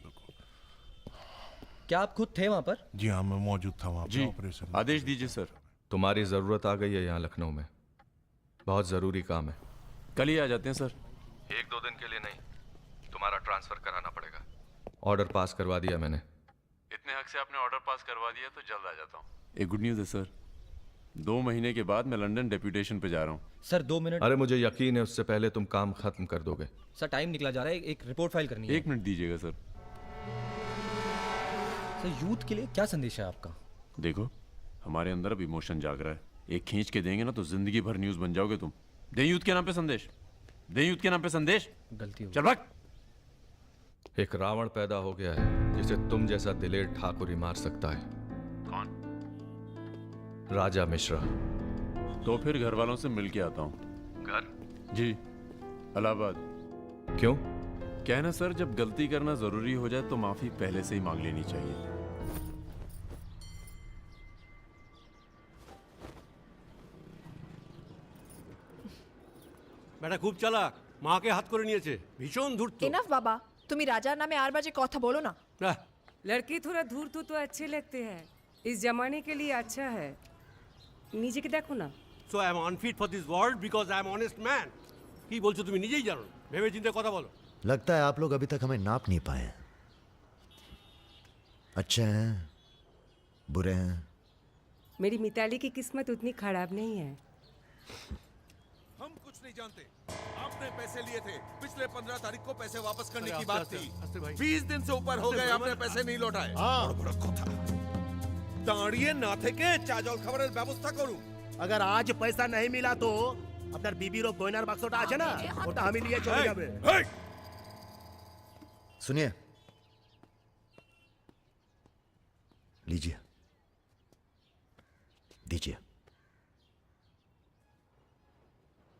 क्या आप खुद थे वहां पर? जी हाँ, मैं मौजूद था वहां जी, पर ऑपरेशन। आदेश दीजिए सर। तुम्हारी ज़रूरत आ गई है यहाँ लखनऊ में, बहुत ज़रूरी काम है। कल ही आ जाते हैं सर। 1-2 दिन के लिए नहीं, तुम्हारा ट्रांसफ़र कराना पड़ेगा। ऑर्डर पास करवा दिया मैंने। इतने हक से आपने ऑर्डर पास करवा दिया तो जल्द आ जाता हूँ। एक गुड न्यूज़ है सर, 2 महीने के बाद मैं लंदन डेप्यूटेशन पे जा रहा हूँ। Sir 2 minute. अरे मुझे यकीन है उससे पहले तुम काम खत्म कर दोगे। सर टाइम निकला जा रहा है, एक रिपोर्ट फाइल करनी है। 1 मिनट दीजिएगा सर। सर यूथ के लिए क्या संदेश है आपका? देखो, हमारे अंदर अब इमोशन जाग रहा है, एक खींच के देंगे ना तो जिंदगी भर न्यूज़ बन जाओगे तुम। दे यूथ के नाम पे संदेश, दे यूथ के नाम पे संदेश। गलती हो चल भाग। एक रावण पैदा हो गया है जिसे तुम जैसा दिलेर ठाकुर ही मार सकता है। कौन? राजा मिश्रा। तो फिर घर वालों से मिल के आता हूँ। घर? जी, इलाहाबाद। क्यों? क्या है ना सर, जब गलती करना जरूरी हो जाए तो माफी पहले से ही मांग लेनी चाहिए। বেটা খুব চালাক, মাকে হাত করে নিয়েছে, ভীষণ ধূর্ত। इनफ बाबा, তুমি রাজার নামে আর বাজে কথা বলো না। लड़के थोड़ा धूर्त तो अच्छे लगते हैं, इस जमाने के लिए अच्छा है। नीचे के देखो ना। So I am unfit for this world because I am honest man. কি বলছো তুমি নিজেই জানো, ভেবে চিন্তে কথা বলো। लगता है आप लोग अभी तक हमें नाप नहीं पाए हैं। अच्छे हैं, बुरे हैं। मेरी मिताली की किस्मत उतनी खराब नहीं है। हम कुछ नहीं जानते। आपने पैसे लिए थे, पिछले 15 तारीख को पैसे वापस करने अरे की बात आस्ते, आस्ते भाई। थी। 20 दिन से ऊपर हो गए, आपने पैसे नहीं लौटाए। दाঁড়িয়ে না থেকে চা জল খাবারের ব্যবস্থা করুন। अगर आज पैसा नहीं मिला तो আপনার বিবির গয়নার বাক্সটা আছে না, ওটা আমি নিয়ে চলে যাবে। सुनिए, लीजिए, दीजिए।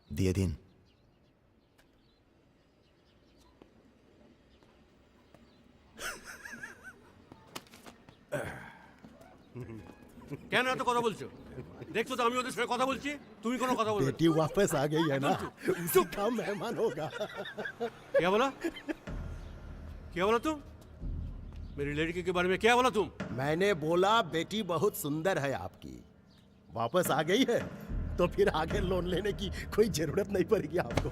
दिए दिन। কেন এত কথা বলছো? দেখছো তো আমি ওদের সঙ্গে কথা বলছি, তুমি কোনো কথা বলবে? बेटी वापस आ गई है ना, उसी का मेहमान होगा। क्या बोला? क्या बोला तुम? मेरी लड़की के बारे में क्या बोला तुम? मैंने बोला बेटी बहुत सुंदर है आपकी, वापस आ गई है तो फिर आगे लोन लेने की कोई जरूरत नहीं पड़ेगी आपको।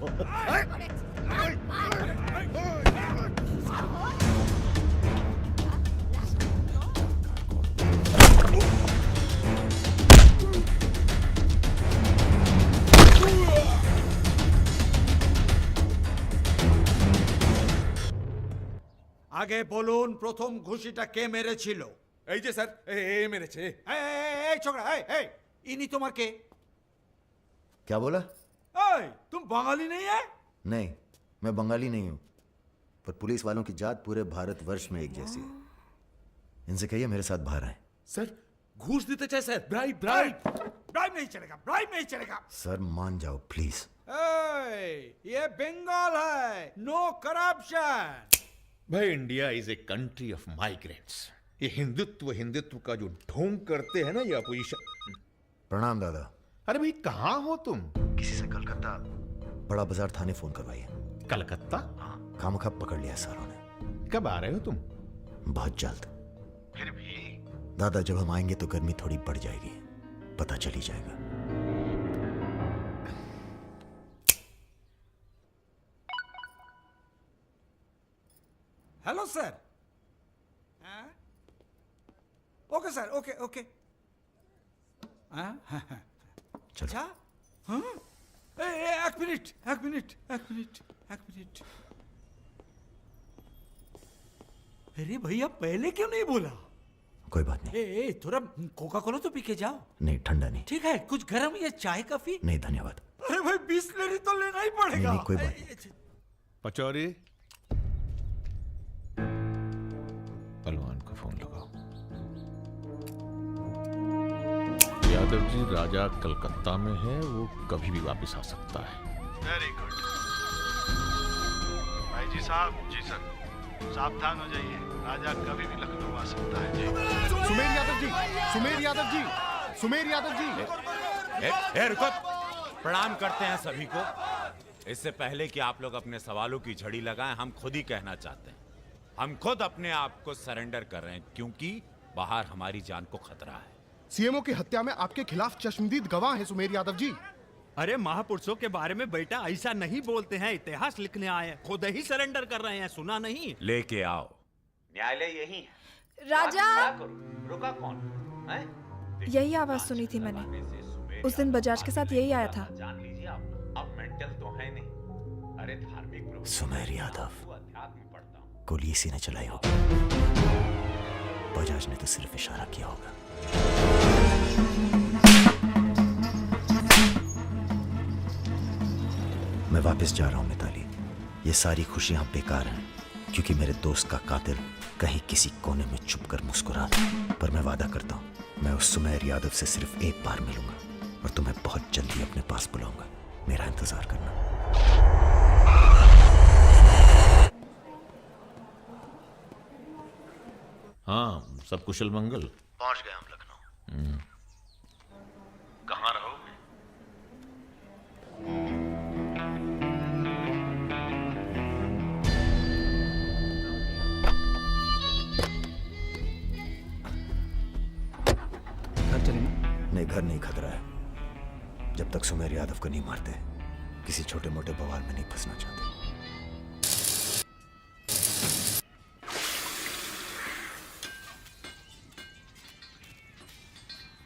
আগে বলুন প্রথম ঘুষিটা কে মেরেছিল? এই যে স্যার, এই মেরেছে। এই ছোকরা, এই ইনি তোমার কে? क्या बोला? এই तुम बंगाली नहीं है? नहीं, मैं बंगाली नहीं हूं, पर पुलिस वालों की जात पूरे भारतवर्ष में एक जैसी है। इनसे कहिए मेरे साथ बाहर आए। सर घूस देते चाहे सर, ब्राइब ब्राइब। ब्राइब नहीं चलेगा, ब्राइब नहीं चलेगा। सर मान जाओ प्लीज। ये बंगाल है, नो करप्शन। भाई India is a country of migrants. ये हिंदुत्व हिंदुत्व का जो ढोंग करते हैं ना ये अपोजिशन। प्रणाम दादा। अरे भाई कहाँ हो तुम? किसी से कलकत्ता बड़ा बाजार थाने फोन करवाइए। कलकत्ता? खामखा पकड़ लिया सारों ने। कब आ रहे हो तुम? बहुत जल्द। फिर भी दादा जब हम आएंगे तो गर्मी थोड़ी बढ़ जाएगी, पता चल ही जाएगा। Hello sir. Okay sir, okay okay. अच्छा हाँ, एक मिनट एक मिनट एक मिनट एक मिनट। अरे भैया पहले क्यों नहीं बोला? कोई बात नहीं। ए थोड़ा कोका कोला तो पी के जाओ। नहीं ठंडा नहीं। ठीक है, कुछ गर्म या चाय कॉफी? नहीं धन्यवाद। अरे भाई बिस्लरी तो लेना ही पड़ेगा। नहीं, कोई बात नहीं। पचौरी, पहलवान को फोन लगाओ। यादव जी राजा कलकत्ता में है, वो कभी भी वापस आ सकता है। वेरी गुड भाई जी साहब। जी सर, सावधान हो जाइए, राजा कभी भी लखनऊ आ सकता है। जी सुमेर यादव जी, सुमेर यादव जी, सुमेर यादव जी। रुको, प्रणाम करते हैं सभी को। इससे पहले कि आप लोग अपने सवालों की झड़ी लगाएं, हम खुद ही कहना चाहते हैं, हम खुद अपने आप को सरेंडर कर रहे हैं, क्योंकि बाहर हमारी जान को खतरा है। सीएमओ की हत्या में आपके खिलाफ चश्मदीद गवाह हैं सुमेर यादव जी। अरे महापुरुषों के बारे में बेटा ऐसा नहीं बोलते हैं, इतिहास लिखने आए हैं, खुद ही सरेंडर कर रहे हैं, सुना नहीं? लेके आओ, न्यायालय यही है। राजा, रुका कौन है? यही आवाज सुनी थी मैंने, उस दिन बजाज के साथ यही आया था। जान लीजिए आप, अब मेंटल तो है नहीं। अरे धार्मिक सुमेर यादव गोली इसी ने चलाई होगी, बजाज ने तो सिर्फ इशारा किया होगा। मैं वापस जा रहा हूं मिताली, ये सारी खुशियां बेकार हैं, क्योंकि मेरे दोस्त का कातिल कहीं किसी कोने में छुपकर मुस्कुरा रहा। पर मैं वादा करता हूं, मैं उस सुमेर यादव से सिर्फ एक बार मिलूंगा और तुम्हें बहुत जल्दी अपने पास बुलाऊंगा। मेरा इंतजार करना। हाँ, सब कुशल मंगल? पहुंच गए हम लखनऊ। कहाँ रहोगे? घर चलेंगे? नहीं, घर नहीं, खतरा है। जब तक सुमेर यादव को नहीं मारते, किसी छोटे मोटे बवाल में नहीं फंसना चाहते।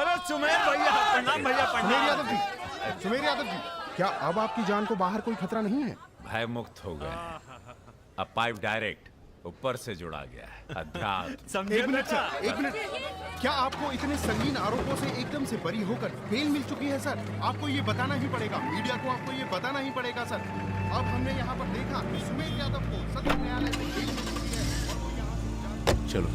अरे सुमेर भैया प्रणाम भैया सुमेर यादव प्रणाम। जी, सुमेर यादव जी, क्या अब आपकी जान को बाहर कोई खतरा नहीं है? भय मुक्त हो गए हैं। अब पाइप डायरेक्ट ऊपर से जुड़ा गया है। अध्यात्म। एक मिनट सर, एक मिनट। क्या आपको इतने संगीन आरोपों से एकदम से बरी होकर बेल मिल चुकी है सर? आपको ये बताना ही पड़ेगा, मीडिया को आपको ये बताना ही पड़ेगा सर। अब हमने यहाँ पर देखा कि सुमेर यादव को सदर न्यायालय से बेल मिल चुकी है और वो यहाँ से चलो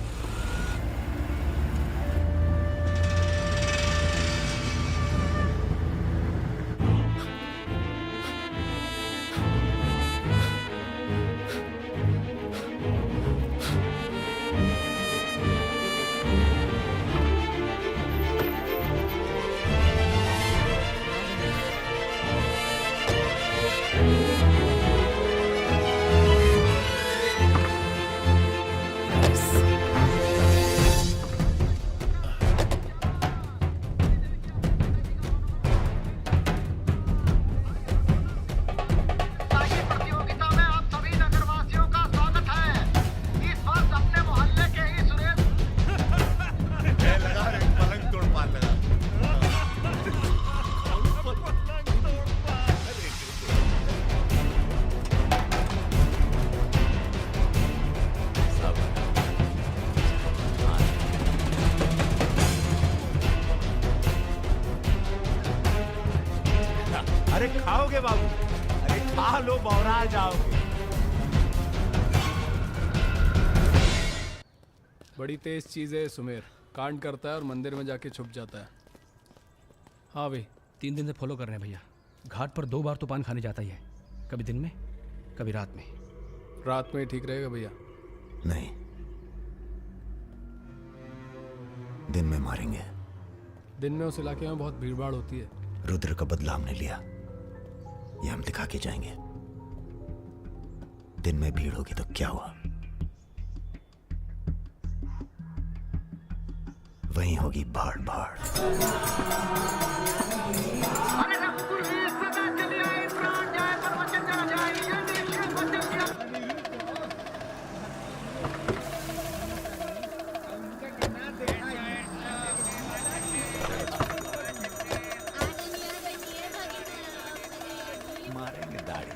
अरे खाओगे बाबू, अरे खा लो बौरा जाओगे। बड़ी तेज चीज है सुमेर, कांड करता है और मंदिर में जाके छुप जाता है। हाँ भाई, 3 दिन से फॉलो कर रहे हैं भैया। घाट पर 2 बार तो पान खाने जाता ही है, कभी दिन में कभी रात में। रात में ही ठीक रहेगा भैया। नहीं, दिन में मारेंगे। दिन में उस इलाके में बहुत भीड़भाड़ होती है। रुद्र का बदला हमने लिया, ये हम दिखा के जाएंगे। दिन में भीड़ होगी तो क्या हुआ, वहीं होगी भाड़ भाड़। मारेंगे दाढ़ी।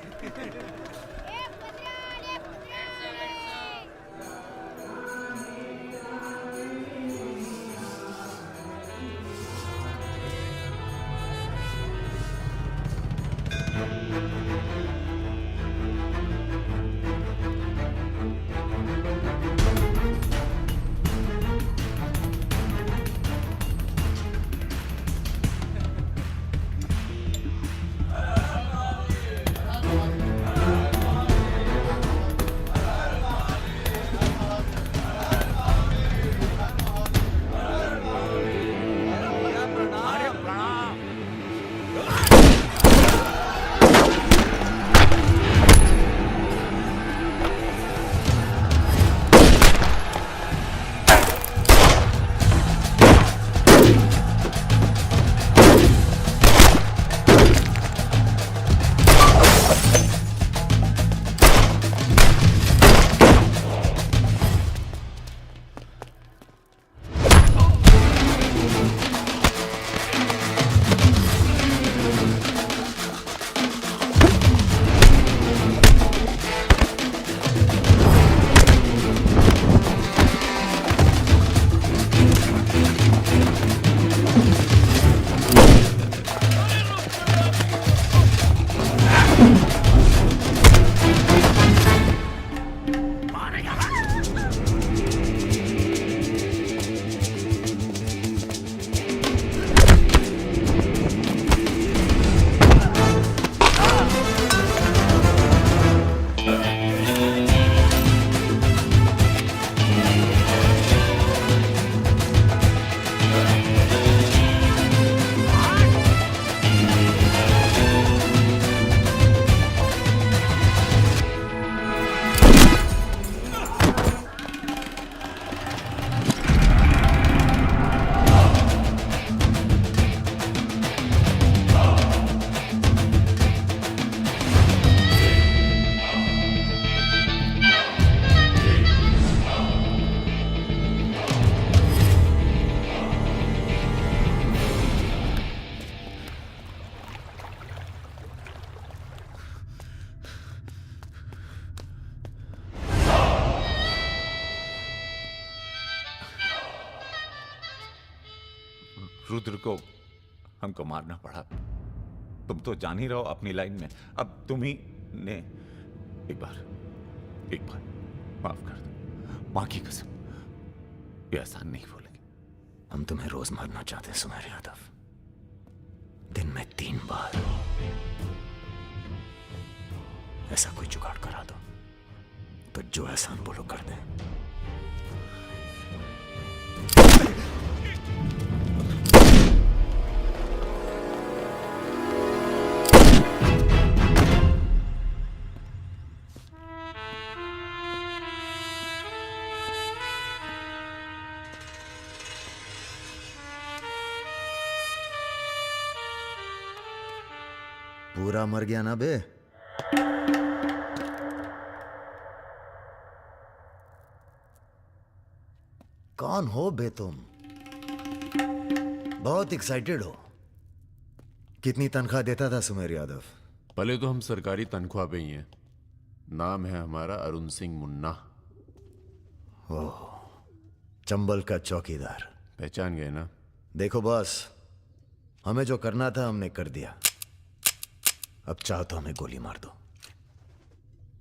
रुद्र को हमको मारना पड़ा। तुम तो जान ही रहो अपनी लाइन में। अब तुम ही ने एक बार माफ कर दो। मां की कसम, ये आसान नहीं भूलेंगे। हम तुम्हें रोज मारना चाहते हैं सुमेर यादव, दिन में 3 बार। ऐसा कोई जुगाड़ करा दो तो जो एहसान बोलो कर दे। पूरा मर गया ना बे? कौन हो बे तुम? बहुत एक्साइटेड हो। कितनी तनख्वाह देता था सुमेर यादव? पहले तो हम सरकारी तनख्वाह पे ही हैं। नाम है हमारा अरुण सिंह मुन्ना। ओह, चंबल का चौकीदार। पहचान गए ना? देखो बॉस, हमें जो करना था हमने कर दिया। अब चाहो तो हमें गोली मार दो।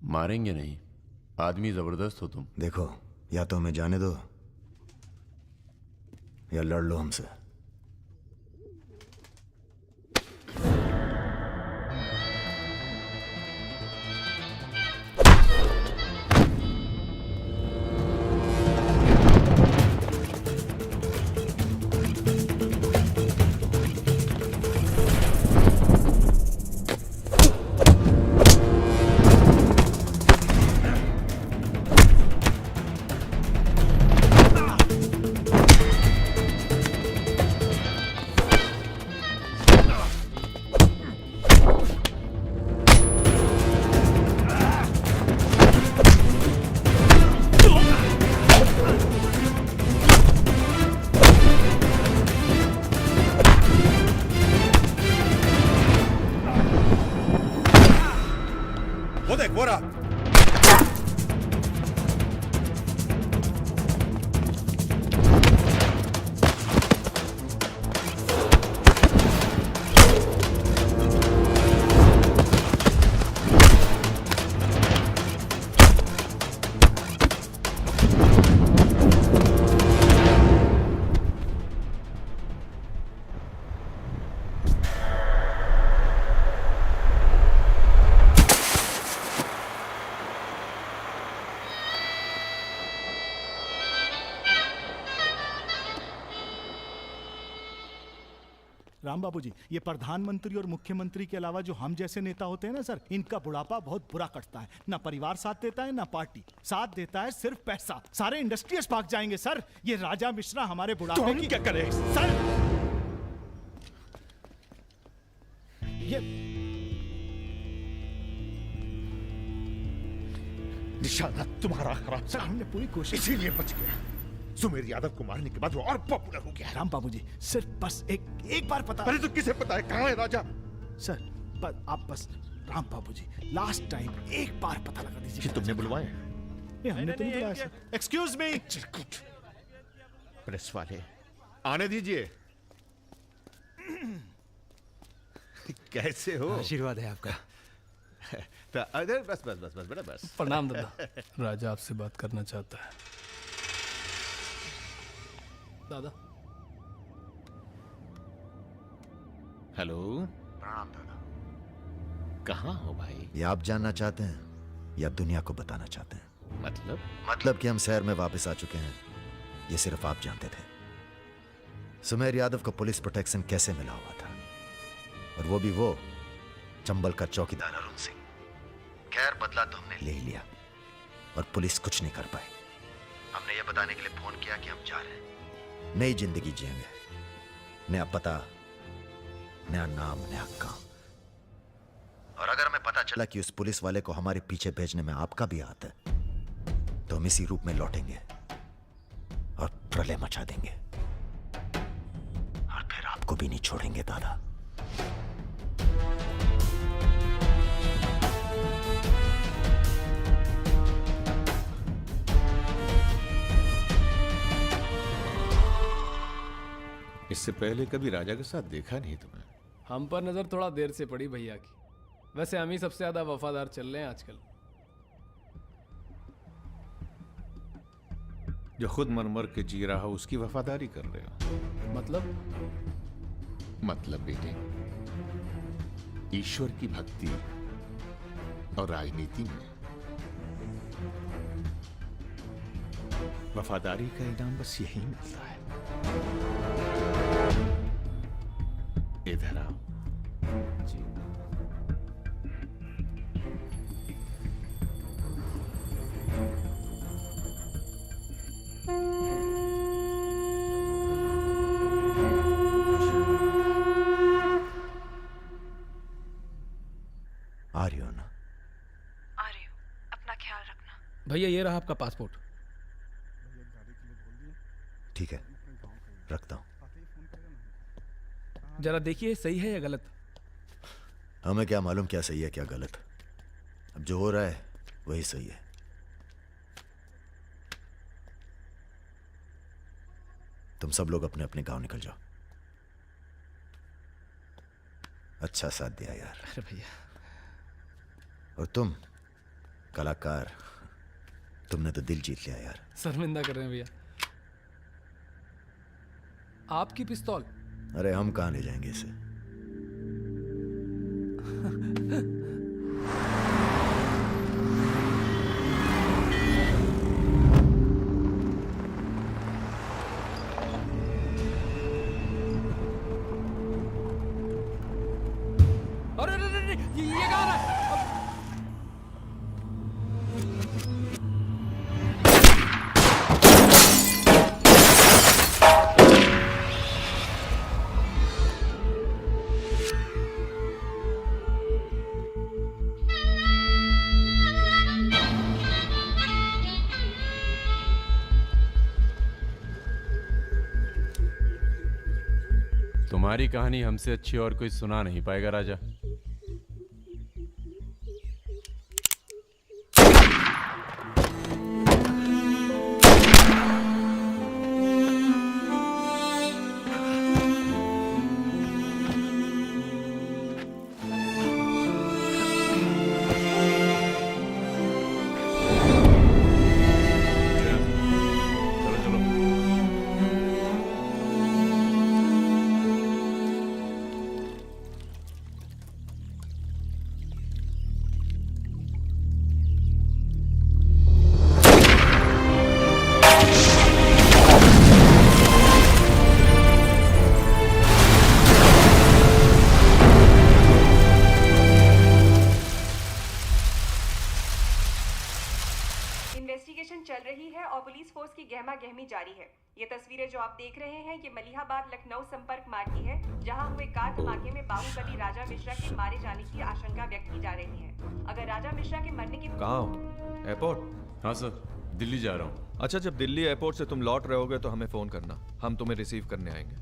मारेंगे नहीं, आदमी जबरदस्त हो तुम। देखो, या तो हमें जाने दो या लड़ लो हमसे। वो देख, वो रहा। राम बाबू जी, ये प्रधानमंत्री और मुख्यमंत्री के अलावा जो हम जैसे नेता होते हैं ना सर, इनका बुढ़ापा बहुत बुरा कटता है। ना परिवार साथ देता है, ना पार्टी साथ देता है, सिर्फ पैसा। सारे इंडस्ट्रियल्स भाग जाएंगे सर। ये राजा मिश्रा हमारे बुढ़ापे तो हम की क्या करें सर? ये निशाना तुम्हारा खराब सर, हमने पूरी कोशिश, इसीलिए बच गया। सुमेर यादव को मारने के बाद वो और पॉपुलर हो गया। राम बाबू जी, सिर्फ बस एक बार पता। पहले तो किसे पता है कहाँ है राजा? सर आप बस, राम बाबू जी, लास्ट टाइम एक बार पता लगा दीजिए। तुमने बुलवाया? ये हमने तो नहीं बुलाया सर। Excuse me. प्रेस वाले आने दीजिए। कैसे हो? आशीर्वाद है आपका। तो अरे बस बस बस बस बेटा बस। प्रणाम दादा। राजा आपसे बात करना चाहता है। दादा। हेलो। प्रणाम दादा। कहाँ हो भाई? ये आप जानना चाहते हैं या दुनिया को बताना चाहते हैं? मतलब कि हम शहर में वापस आ चुके हैं, ये सिर्फ आप जानते थे। सुमेर यादव को पुलिस प्रोटेक्शन कैसे मिला हुआ था, और वो भी वो चंबल का चौकीदार अरुण सिंह। खैर, बदला तो हमने ले ही लिया और पुलिस कुछ नहीं कर पाई। हमने ये बताने के लिए फोन किया कि हम जा रहे हैं, नई जिंदगी जिएंगे, नया पता, नया नाम, नया काम। और अगर हमें पता चला कि उस पुलिस वाले को हमारे पीछे भेजने में आपका भी हाथ है, तो हम इसी रूप में लौटेंगे और प्रलय मचा देंगे, और फिर आपको भी नहीं छोड़ेंगे दादा। इससे पहले कभी राजा के साथ देखा नहीं तुम्हें। हम पर नजर थोड़ा देर से पड़ी भैया की। वैसे हम ही सबसे ज्यादा वफादार चल रहे हैं आजकल। जो खुद मर के जी रहा हो उसकी वफादारी कर रहे हो। मतलब बेटे, ईश्वर की भक्ति और राजनीति में वफादारी का इनाम बस यही मिलता है। इधर आओ। जी। आ रही हो ना? आ रही हूँ, अपना ख्याल रखना। भैया ये रहा आपका पासपोर्ट। ठीक है, रखता हूं। जरा देखिए सही है या गलत। हमें क्या मालूम क्या सही है क्या गलत। अब जो हो रहा है वही सही है। तुम सब लोग अपने अपने गांव निकल जाओ। अच्छा साथ दिया यार। अरे भैया। और तुम कलाकार, तुमने तो दिल जीत लिया यार। शर्मिंदा कर रहे हैं भैया। आपकी पिस्तौल। अरे हम कहां ले जाएंगे इसे। अरे ये कहाँ रहा है? तुम्हारी कहानी हमसे अच्छी और कोई सुना नहीं पाएगा राजा। इन्वेस्टिगेशन चल रही है और पुलिस फोर्स की गहमा गहमी जारी है। ये तस्वीरें जो आप देख रहे हैं ये मलिहाबाद लखनऊ संपर्क मार्ग की है, जहां हुए कार धमाके में बाहुबली राजा मिश्रा के मारे जाने की आशंका व्यक्त की जा रही है। अगर राजा मिश्रा के मरने की कहाँ हो? एयरपोर्ट? हाँ सर, दिल्ली जा रहा हूँ। अच्छा, जब दिल्ली एयरपोर्ट से तुम लौट रहे होगे तो हमें फोन करना, हम तुम्हें रिसीव करने आएंगे।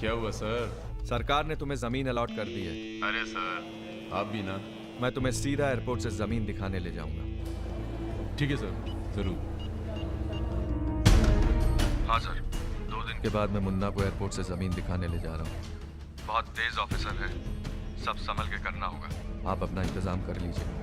क्या हुआ सर? सरकार ने तुम्हें जमीन अलॉट कर दी है। अरे सर, आप भी ना। मैं तुम्हें सीधा एयरपोर्ट से जमीन दिखाने ले जाऊंगा। ठीक है सर, जरूर। हाँ सर, 2 दिन के बाद मैं मुन्ना को एयरपोर्ट से जमीन दिखाने ले जा रहा हूँ। बहुत तेज ऑफिसर है, सब संभल के करना होगा। आप अपना इंतजाम कर लीजिए।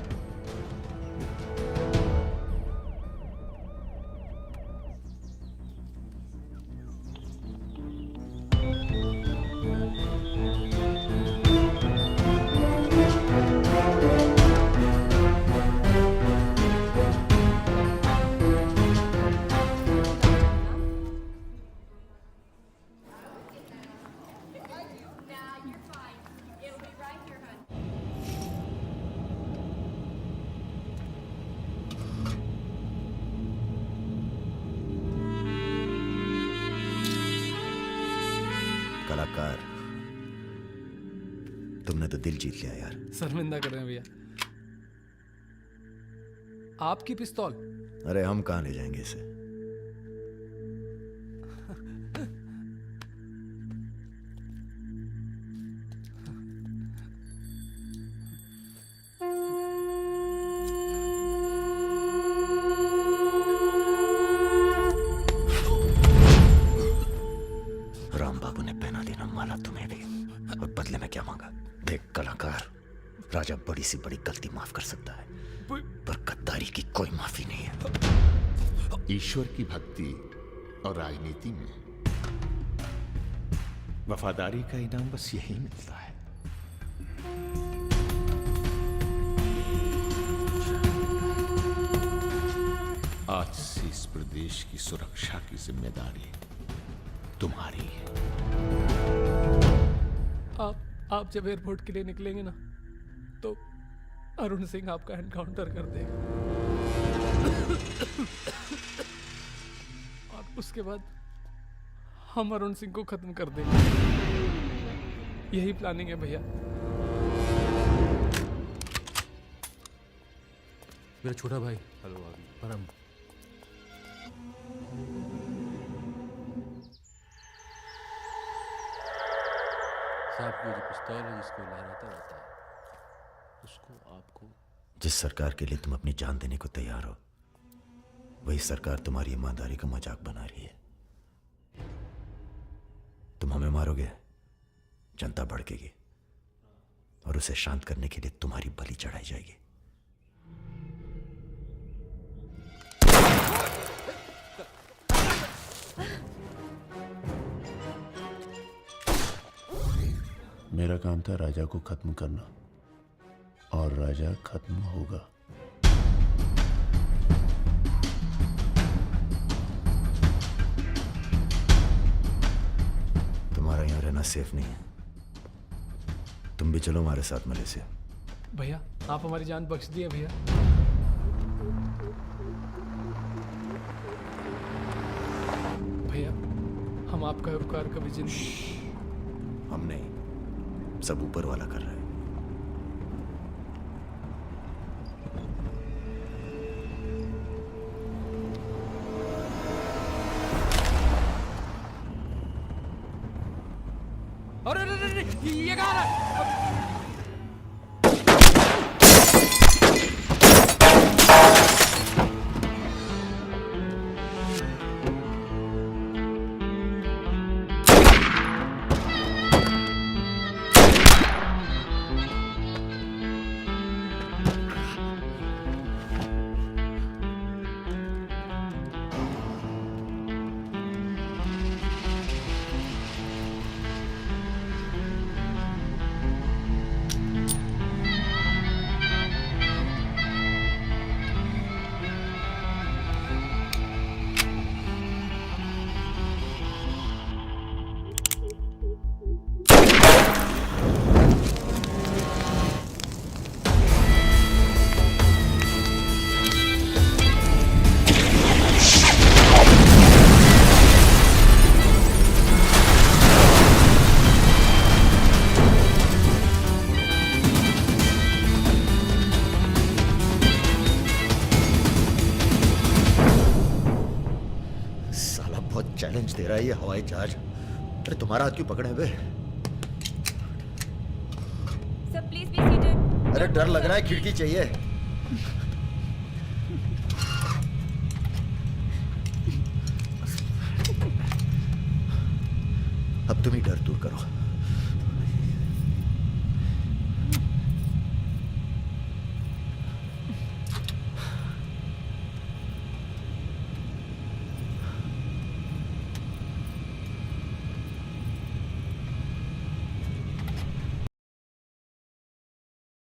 कलाकार, तुमने तो दिल जीत लिया यार। शर्मिंदा कर रहे हैं भैया। आपकी पिस्तौल। अरे हम कहां ले जाएंगे इसे। राम बाबू ने पहना राजा बड़ी सी बड़ी गलती माफ कर सकता है, पर गद्दारी की कोई माफी नहीं है। ईश्वर की भक्ति और राजनीति में वफादारी का इनाम बस यही मिलता है। आज से इस प्रदेश की सुरक्षा की जिम्मेदारी तुम्हारी है। आप जब एयरपोर्ट के लिए निकलेंगे ना, तो अरुण सिंह आपका एनकाउंटर कर देगा और उसके बाद हम अरुण सिंह को खत्म कर देंगे। यही प्लानिंग है भैया। मेरा छोटा भाई। हेलो भाभी। परम। साहब की जो पिस्तौल है जिसको लहराता रहता है, उसको आपको। जिस सरकार के लिए तुम अपनी जान देने को तैयार हो, वही सरकार तुम्हारी ईमानदारी का मजाक बना रही है। तुम हमें मारोगे, जनता भड़केगी और उसे शांत करने के लिए तुम्हारी बलि चढ़ाई जाएगी। मेरा काम था राजा को खत्म करना, और राजा खत्म होगा। तुम्हारा यहां रहना सेफ नहीं है। तुम भी चलो हमारे साथ मलेशिया। भैया आप हमारी जान बख्श दिए भैया। भैया हम आपका उपकार कभी जिंदगी। हम नहीं, सब ऊपर वाला कर रहा है। अरे ये कहाँ है? चैलेंज दे रहा है ये हवाई जहाज। अरे तुम्हारा हाथ क्यों पकड़े हुए? Sir please be seated. अरे डर लग रहा है, खिड़की चाहिए। अब तुम ही डर दूर करो।